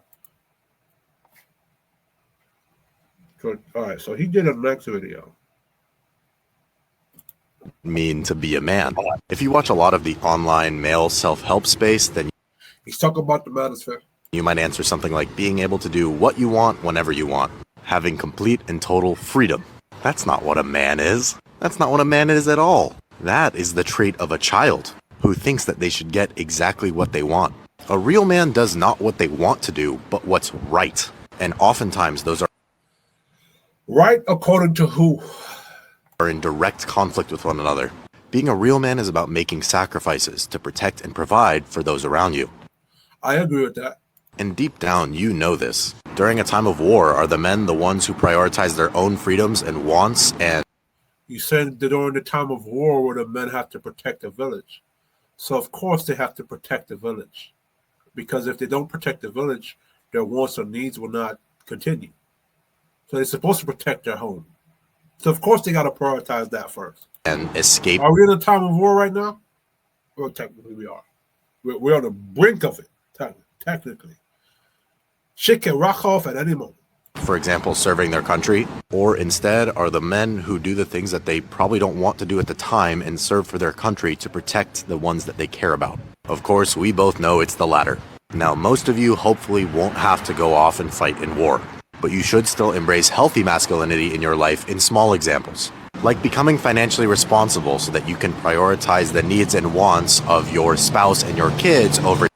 Good. All right, so he did a next video. Mean to be a man. If you watch a lot of the online male self-help space, then he's talking about the manosphere. You might answer something like being able to do what you want whenever you want, having complete and total freedom. That's not what a man is. That's not what a man is at all. That is the trait of a child who thinks that they should get exactly what they want. A real man does not what they want to do, but what's right. And oftentimes those are right according to who? Are in direct conflict with one another. Being a real man is about making sacrifices to protect and provide for those around you. I agree with that. And deep down, you know this. During a time of war, are the men the ones who prioritize their own freedoms and wants and... You said that during the time of war where the men have to protect the village. So of course they have to protect the village. Because if they don't protect the village, their wants or needs will not continue. So they're supposed to protect their home. So of course they got to prioritize that first. And escape. Are we in a time of war right now? Well, technically we are. We're on the brink of it, technically. Shit can rock off at any moment. For example, serving their country, or instead are the men who do the things that they probably don't want to do at the time and serve for their country to protect the ones that they care about. Of course, we both know it's the latter. Now, most of you hopefully won't have to go off and fight in war, but you should still embrace healthy masculinity in your life in small examples, like becoming financially responsible so that you can prioritize the needs and wants of your spouse and your kids over.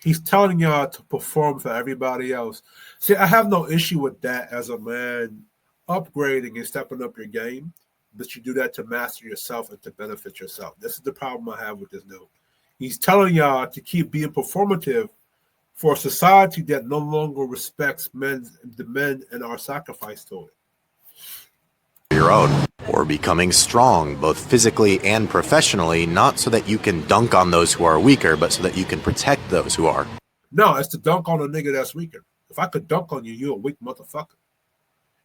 He's telling y'all to perform for everybody else. See, I have no issue with that as a man, upgrading and stepping up your game, but you do that to master yourself and to benefit yourself. This is the problem I have with this dude. He's telling y'all to keep being performative for a society that no longer respects the men and our sacrifice to it. Your own, or becoming strong, both physically and professionally, not so that you can dunk on those who are weaker, but so that you can protect those who are. No, it's to dunk on a nigga that's weaker. If I could dunk on you, you're a weak motherfucker.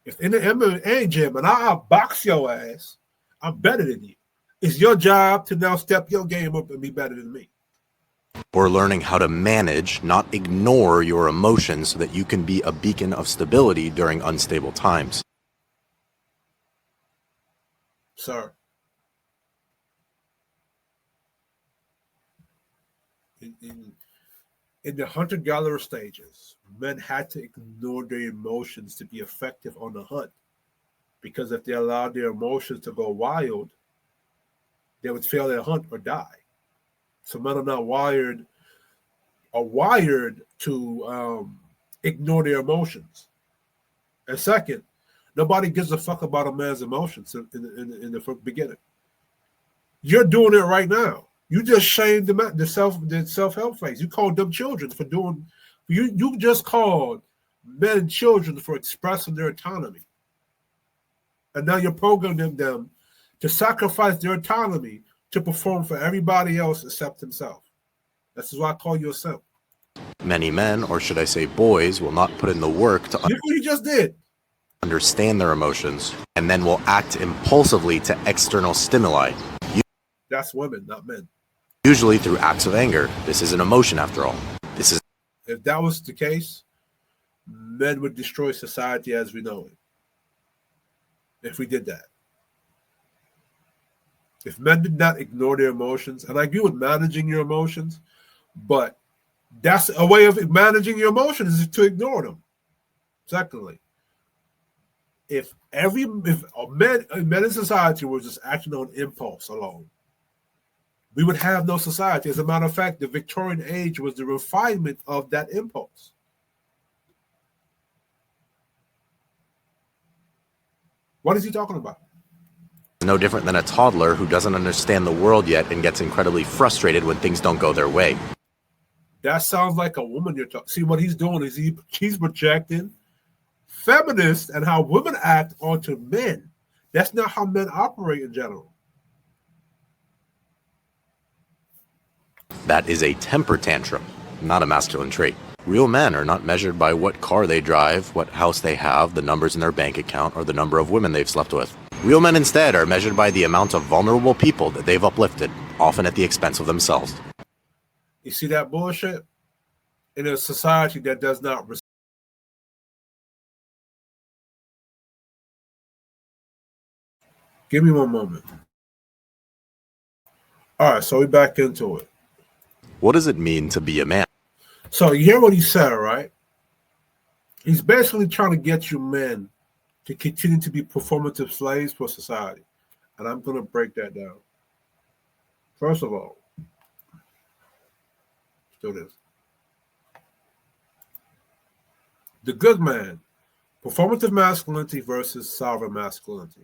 If in the MMA gym and I box your ass, I'm better than you. It's your job to now step your game up and be better than me. Or learning how to manage, not ignore your emotions so that you can be a beacon of stability during unstable times. sir. In the hunter-gatherer stages, men had to ignore their emotions to be effective on the hunt, because if they allowed their emotions to go wild, they would fail their hunt or die. So men are wired to ignore their emotions. And second, nobody gives a fuck about a man's emotions in the beginning. You're doing it right now. You just shamed the self-help phase. You called them children for doing. You just called men children for expressing their autonomy, and now you're programming them to sacrifice their autonomy to perform for everybody else except himself. This is why I call you a simp. Many men, or should I say boys, will not put in the work to Look what you just did. understand their emotions, and then will act impulsively to external stimuli. That's women, not men. Usually through acts of anger. This is an emotion after all. If that was the case, men would destroy society as we know it. If we did that. If men did not ignore their emotions, and I agree with managing your emotions, but that's a way of managing your emotions is to ignore them. Secondly, if men in society were just acting on impulse alone, we would have no society. As a matter of fact, the Victorian age was the refinement of that impulse. What is he talking about? No different than a toddler who doesn't understand the world yet and gets incredibly frustrated when things don't go their way. That sounds like a woman you're talking. See, what he's doing is he's projecting feminists and how women act onto men. That's not how men operate in general. That is a temper tantrum, not a masculine trait. Real men are not measured by what car they drive, what house they have, the numbers in their bank account, or the number of women they've slept with. Real men instead are measured by the amount of vulnerable people that they've uplifted, often at the expense of themselves. You see that bullshit? In a society that does not respect. Give me one moment. All right, so we're back into it. What does it mean to be a man? So you hear what he said, right? He's basically trying to get you men to continue to be performative slaves for society. And I'm going to break that down. First of all, let's do this. The good man, performative masculinity versus sovereign masculinity.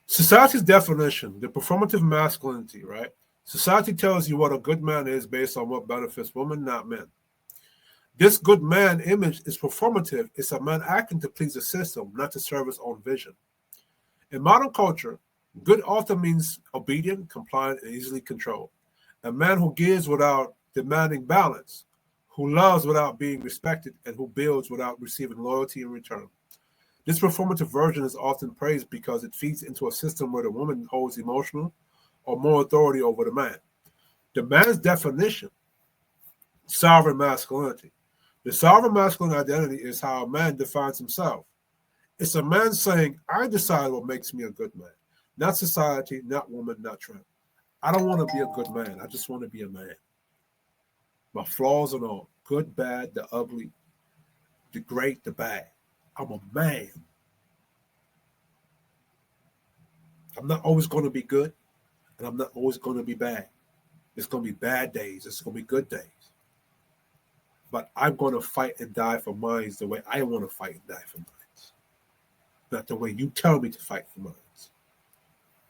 Society's definition, the performative masculinity, right? Society tells you what a good man is based on what benefits women, not men. This good man image is performative. It's a man acting to please the system, not to serve his own vision. In modern culture, good often means obedient, compliant, and easily controlled. A man who gives without demanding balance, who loves without being respected, and who builds without receiving loyalty in return. This performative version is often praised because it feeds into a system where the woman holds emotional or more authority over the man. The man's definition, sovereign masculinity. The sovereign masculine identity is how a man defines himself. It's a man saying, I decide what makes me a good man. Not society, not woman, not trend. I don't want to be a good man. I just want to be a man. My flaws and all, good, bad, the ugly, the great, the bad. I'm a man. I'm not always going to be good, and I'm not always going to be bad. It's going to be bad days. It's going to be good days. But I'm going to fight and die for mine the way I want to fight and die for mine. Not the way you tell me to fight for mine.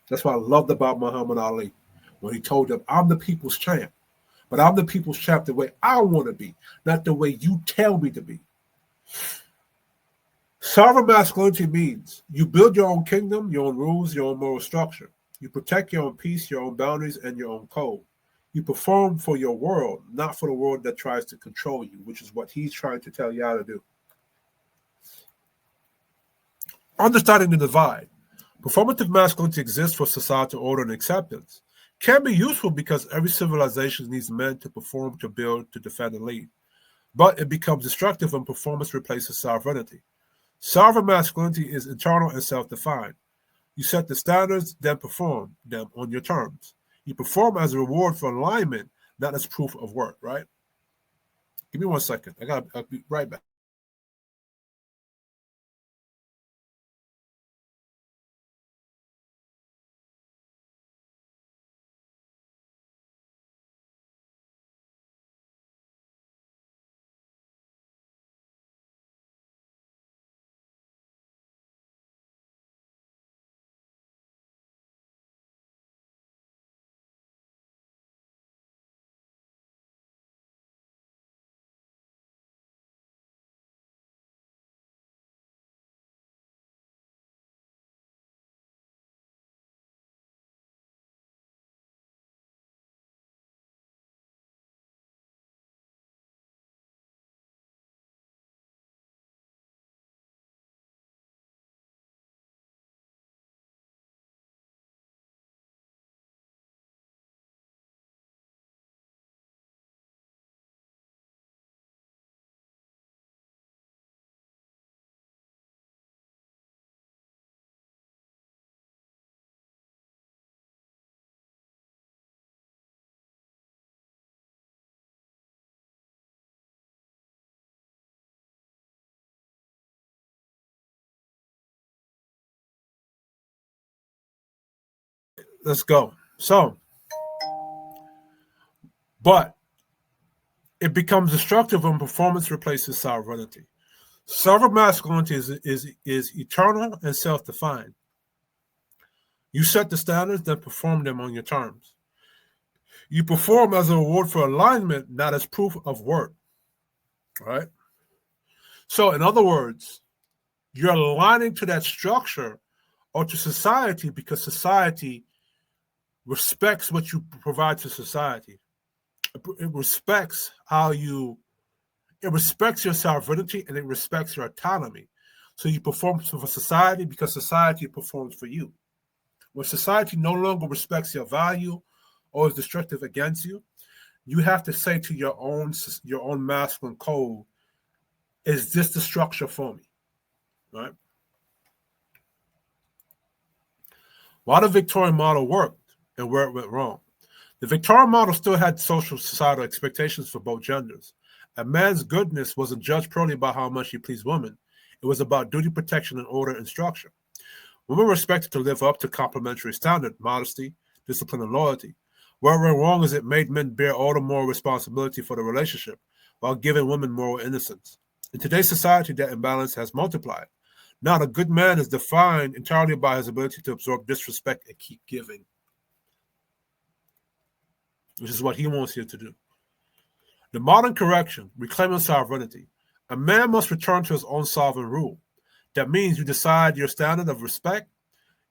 That's what I loved about Muhammad Ali when he told them, I'm the people's champ. But I'm the people's champ the way I want to be, not the way you tell me to be. Sovereign masculinity means you build your own kingdom, your own rules, your own moral structure. You protect your own peace, your own boundaries, and your own code. You perform for your world, not for the world that tries to control you, which is what he's trying to tell you how to do. Understanding the divide. Performative masculinity exists for societal order and acceptance. Can be useful because every civilization needs men to perform, to build, to defend, and lead. But it becomes destructive when performance replaces sovereignty. Sovereign masculinity is internal and self-defined. You set the standards, then perform them on your terms. You perform as a reward for alignment, not as proof of work, right? Give me 1 second. I'll be right back. Let's go. So, but it becomes destructive when performance replaces sovereignty. Sovereign masculinity is eternal and self-defined. You set the standards, then perform them on your terms. You perform as a reward for alignment, not as proof of work. Right? So, in other words, you're aligning to that structure or to society because society respects what you provide to society. It respects it respects your sovereignty and it respects your autonomy. So you perform for society because society performs for you. When society no longer respects your value or is destructive against you, you have to say to your own masculine code, is this the structure for me? Right? Why the Victorian model worked and where it went wrong. The Victorian model still had social societal expectations for both genders. A man's goodness wasn't judged purely by how much he pleased women. It was about duty, protection, and order and structure. Women were expected to live up to complementary standard, modesty, discipline, and loyalty. Where it went wrong is it made men bear all the moral responsibility for the relationship, while giving women moral innocence. In today's society, that imbalance has multiplied. Now, a good man is defined entirely by his ability to absorb disrespect and keep giving, which is what he wants you to do. The modern correction, reclaiming sovereignty. A man must return to his own sovereign rule. That means you decide your standard of respect.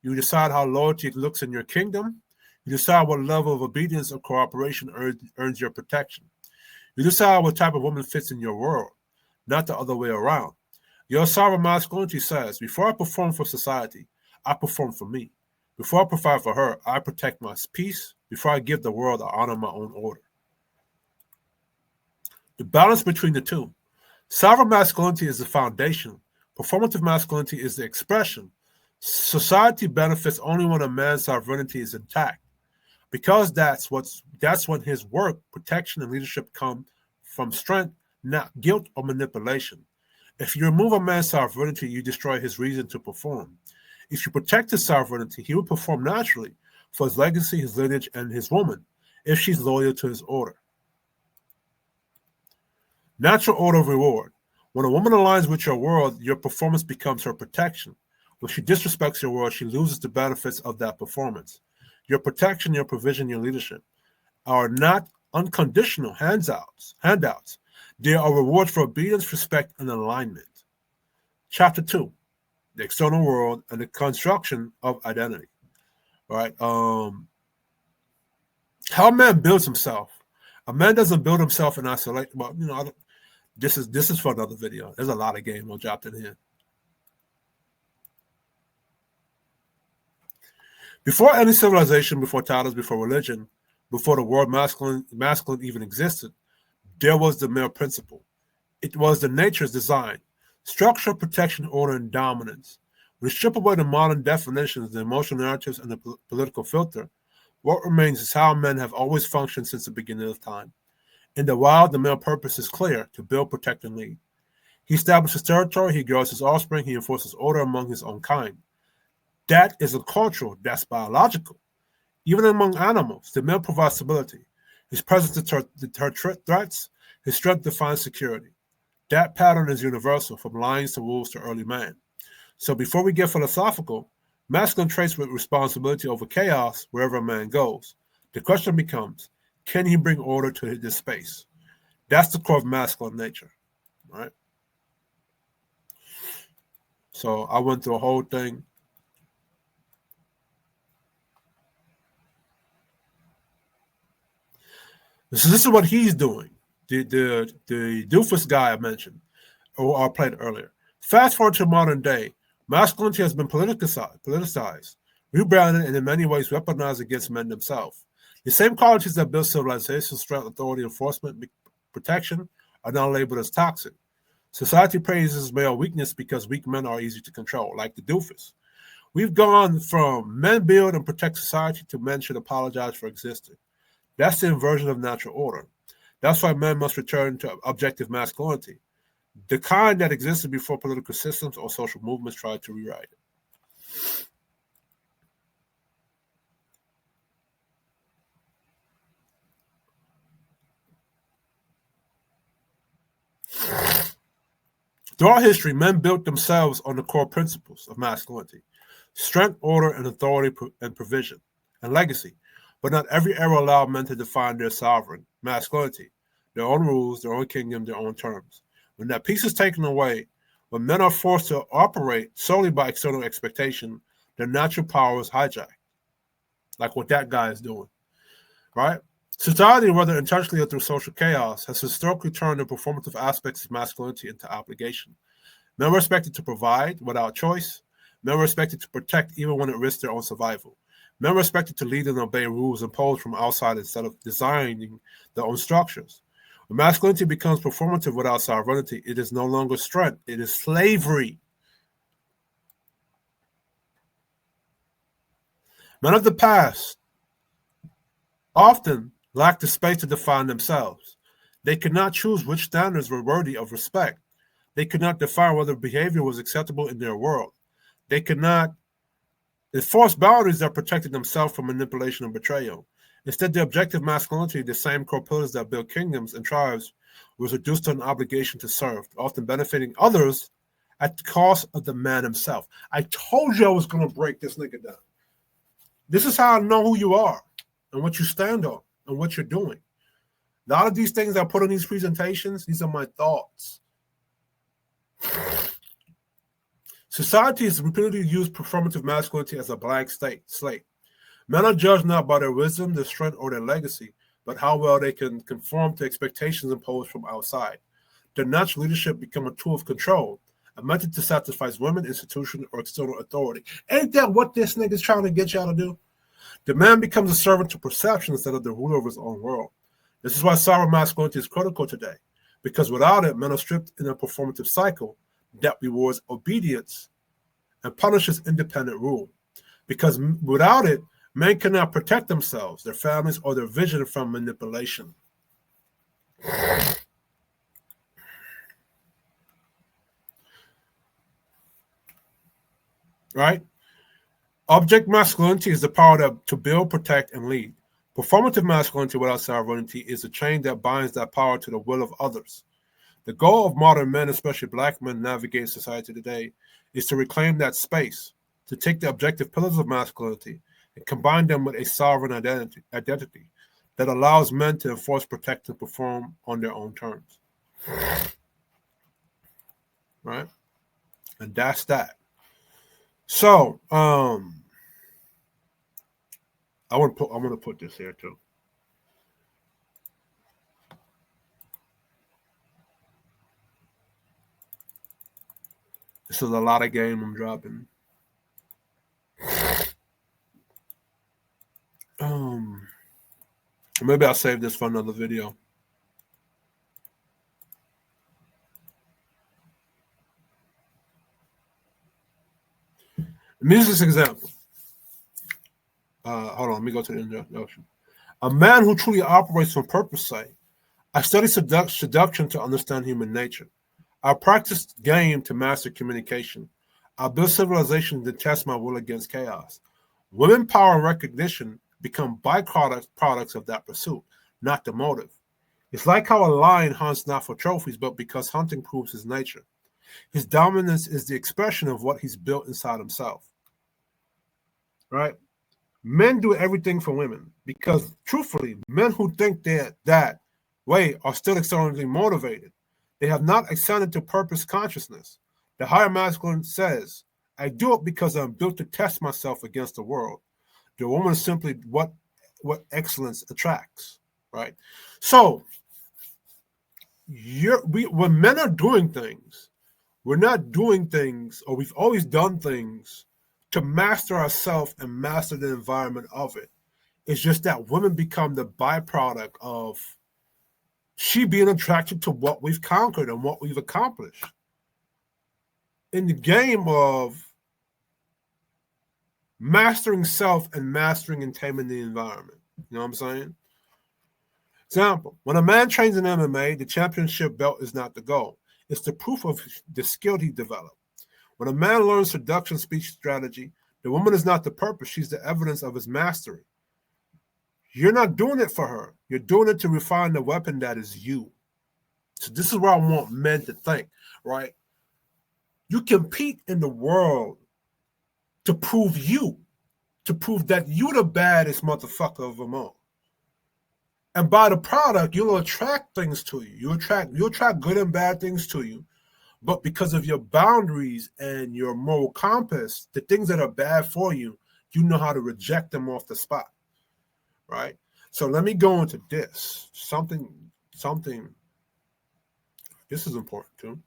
You decide how loyalty looks in your kingdom. You decide what level of obedience or cooperation earns your protection. You decide what type of woman fits in your world, not the other way around. Your sovereign masculinity says, before I perform for society, I perform for me. Before I provide for her, I protect my peace. Before I give the world, I honor my own order. The balance between the two. Sovereign masculinity is the foundation. Performative masculinity is the expression. Society benefits only when a man's sovereignty is intact, because that's when his work, protection, and leadership come from strength, not guilt or manipulation. If you remove a man's sovereignty, you destroy his reason to perform. If you protect his sovereignty, he will perform naturally for his legacy, his lineage, and his woman, if she's loyal to his order. Natural order of reward. When a woman aligns with your world, your performance becomes her protection. When she disrespects your world, she loses the benefits of that performance. Your protection, your provision, your leadership are not unconditional handouts. They are rewards for obedience, respect, and alignment. Chapter 2, the external world and the construction of identity. All right. How a man builds himself. A man doesn't build himself in isolation. Well, this is for another video. There's a lot of game I'll drop in here. Before any civilization, before titles, before religion, before the word masculine even existed, there was the male principle. It was the nature's design, structure, protection, order, and dominance. When we strip away the modern definitions, the emotional narratives, and the political filter, what remains is how men have always functioned since the beginning of time. In the wild, the male purpose is clear: to build, protect, and lead. He establishes territory, he grows his offspring, he enforces order among his own kind. That isn't cultural, that's biological. Even among animals, the male provides stability. His presence deters threats, his strength defines security. That pattern is universal, from lions to wolves to early man. So before we get philosophical, masculine traits with responsibility over chaos wherever a man goes. The question becomes, can he bring order to this space? That's the core of masculine nature, right? So I went through a whole thing. This is what he's doing. The doofus guy I mentioned, or I played earlier. Fast forward to modern day, masculinity has been politicized, rebranded, and in many ways weaponized against men themselves. The same qualities that build civilization, strength, authority, enforcement, protection, are now labeled as toxic. Society praises male weakness because weak men are easy to control, like the doofus. We've gone from men build and protect society to men should apologize for existing. That's the inversion of natural order. That's why men must return to objective masculinity, the kind that existed before political systems or social movements tried to rewrite it. Throughout history, men built themselves on the core principles of masculinity: strength, order, and authority, and provision, and legacy. But not every era allowed men to define their sovereign masculinity, their own rules, their own kingdom, their own terms. When that piece is taken away, when men are forced to operate solely by external expectation, their natural power is hijacked, like what that guy is doing, right? Society, whether intentionally or through social chaos, has historically turned the performative aspects of masculinity into obligation. Men were expected to provide without choice. Men were expected to protect even when it risked their own survival. Men were expected to lead and obey rules imposed from outside instead of designing their own structures. When masculinity becomes performative without sovereignty, it is no longer strength, it is slavery. Men of the past often lacked the space to define themselves. They could not choose which standards were worthy of respect. They could not define whether behavior was acceptable in their world. They could not enforce boundaries that protected themselves from manipulation and betrayal. Instead, the objective masculinity, the same core pillars that built kingdoms and tribes, was reduced to an obligation to serve, often benefiting others at the cost of the man himself. I told you I was going to break this nigga down. This is how I know who you are and what you stand on and what you're doing. A lot of these things I put on these presentations, these are my thoughts. Society has repeatedly used performative masculinity as a blank slate. Men are judged not by their wisdom, their strength, or their legacy, but how well they can conform to expectations imposed from outside. Their natural leadership become a tool of control, a method to satisfy women, institution, or external authority. Ain't that what this nigga's trying to get y'all to do? The man becomes a servant to perception instead of the ruler of his own world. This is why sovereign masculinity is critical today, because without it, men are stripped in a performative cycle that rewards obedience and punishes independent rule. Because without it, men cannot protect themselves, their families, or their vision from manipulation. Right? Object masculinity is the power to build, protect, and lead. Performative masculinity without sovereignty is a chain that binds that power to the will of others. The goal of modern men, especially black men navigating society today, is to reclaim that space, to take the objective pillars of masculinity and combine them with a sovereign identity that allows men to enforce, protect, and perform on their own terms. Right? And that's that. So, I'm gonna put this here too. This is a lot of game I'm dropping. Maybe I'll save this for another video. Let me use this example. Hold on, let me go to the introduction. A man who truly operates from purpose say, I study seduction to understand human nature. I practice game to master communication. I build civilization to test my will against chaos. Women power and recognition become byproducts of that pursuit, not the motive. It's like how a lion hunts not for trophies, but because hunting proves his nature. His dominance is the expression of what he's built inside himself. Right? Men do everything for women because, truthfully, men who think that way are still externally motivated. They have not ascended to purpose consciousness. The higher masculine says, I do it because I'm built to test myself against the world. The woman is simply what excellence attracts, right? So, when men are doing things, we're not doing things, or we've always done things to master ourselves and master the environment of it. It's just that women become the byproduct of she being attracted to what we've conquered and what we've accomplished. In the game of mastering self and mastering and taming the environment. You know what I'm saying? Example, when a man trains in MMA, the championship belt is not the goal. It's the proof of the skill he developed. When a man learns seduction speech strategy, the woman is not the purpose. She's the evidence of his mastery. You're not doing it for her. You're doing it to refine the weapon that is you. So this is where I want men to think, right? You compete in the world to prove you, to prove that you're the baddest motherfucker of them all. And by the product, you'll attract things to you. You'll attract good and bad things to you. But because of your boundaries and your moral compass, the things that are bad for you, you know how to reject them off the spot, right? So let me go into this. Something. This is important too.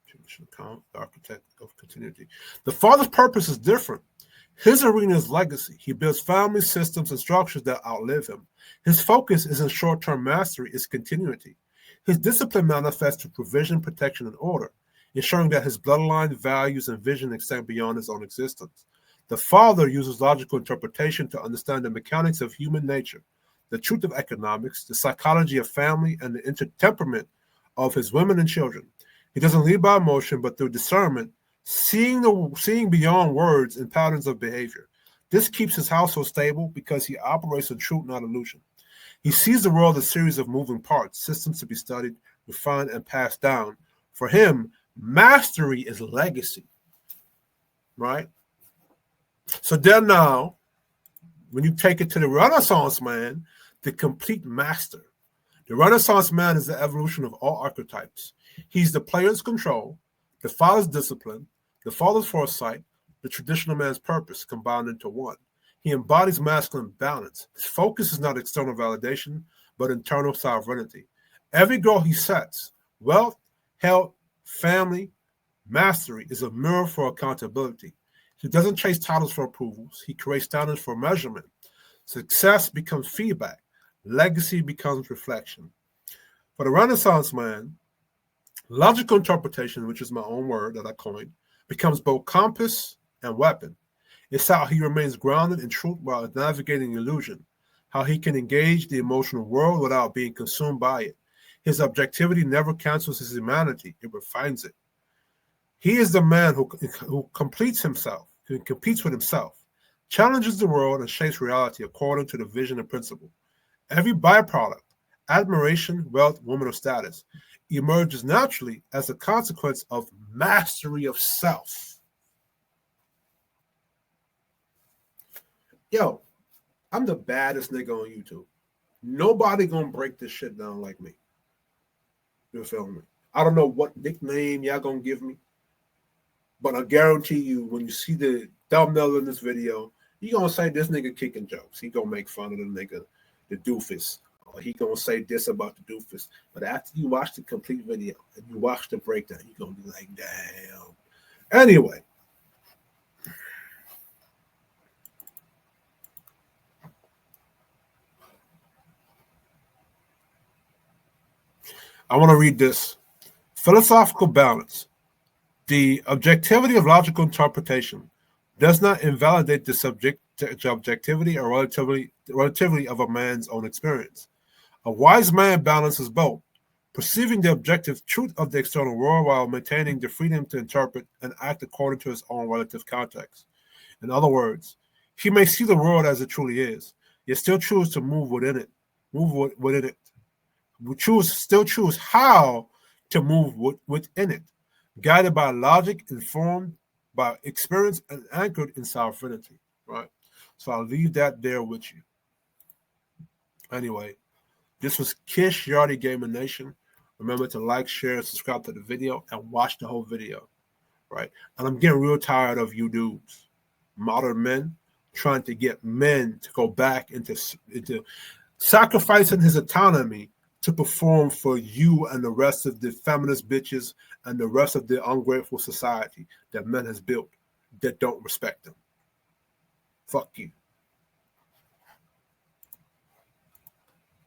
The architect of continuity. The father's purpose is different. His arena is legacy. He builds family systems and structures that outlive him. His focus isn't short-term mastery, it's continuity. His discipline manifests through provision, protection, and order, ensuring that his bloodline, values, and vision extend beyond his own existence. The father uses logical interpretation to understand the mechanics of human nature, the truth of economics, the psychology of family, and the intertemperament of his women and children. He doesn't lead by emotion, but through discernment, seeing beyond words and patterns of behavior. This keeps his household stable because he operates in truth, not illusion. He sees the world as a series of moving parts, systems to be studied, refined, and passed down. For him, mastery is legacy, right? So then now, when you take it to the Renaissance man, the complete master. The Renaissance man is the evolution of all archetypes. He's the player's control, the father's discipline, the father's foresight, the traditional man's purpose combined into one. He embodies masculine balance. His focus is not external validation, but internal sovereignty. Every goal he sets, wealth, health, family, mastery, is a mirror for accountability. He doesn't chase titles for approvals. He creates standards for measurement. Success becomes feedback. Legacy becomes reflection. For the Renaissance man, logical interpretation, which is my own word that I coined, becomes both compass and weapon. It's how he remains grounded in truth while navigating illusion, how he can engage the emotional world without being consumed by it. His objectivity never cancels his humanity, it refines it. He is the man who completes himself, who competes with himself, challenges the world, and shapes reality according to the vision and principle. Every byproduct, admiration, wealth, woman, or status, emerges naturally as a consequence of mastery of self. Yo, I'm the baddest nigga on YouTube. Nobody gonna break this shit down like me. You feel me? I don't know what nickname y'all gonna give me, but I guarantee you, when you see the thumbnail in this video, you gonna say this nigga kicking jokes. He gonna make fun of the nigga, the doofus. Or he gonna say this about the doofus. But after you watch the complete video and you watch the breakdown, you're gonna be like, damn. Anyway. I want to read this. Philosophical balance. The objectivity of logical interpretation, does not invalidate the subjectivity or relativity of a man's own experience. A wise man balances both, perceiving the objective truth of the external world while maintaining the freedom to interpret and act according to his own relative context. In other words, he may see the world as it truly is, yet still choose to move within it. Still choose how to move within it, guided by logic, informed by experience, and anchored in sovereignty. Right. So I'll leave that there with you. Anyway, this was Kish Yardy Gamer Nation. Remember to like, share, and subscribe to the video, and watch the whole video. Right. And I'm getting real tired of you dudes, modern men, trying to get men to go back into sacrificing his autonomy to perform for you and the rest of the feminist bitches and the rest of the ungrateful society that men has built that don't respect them. Fuck you.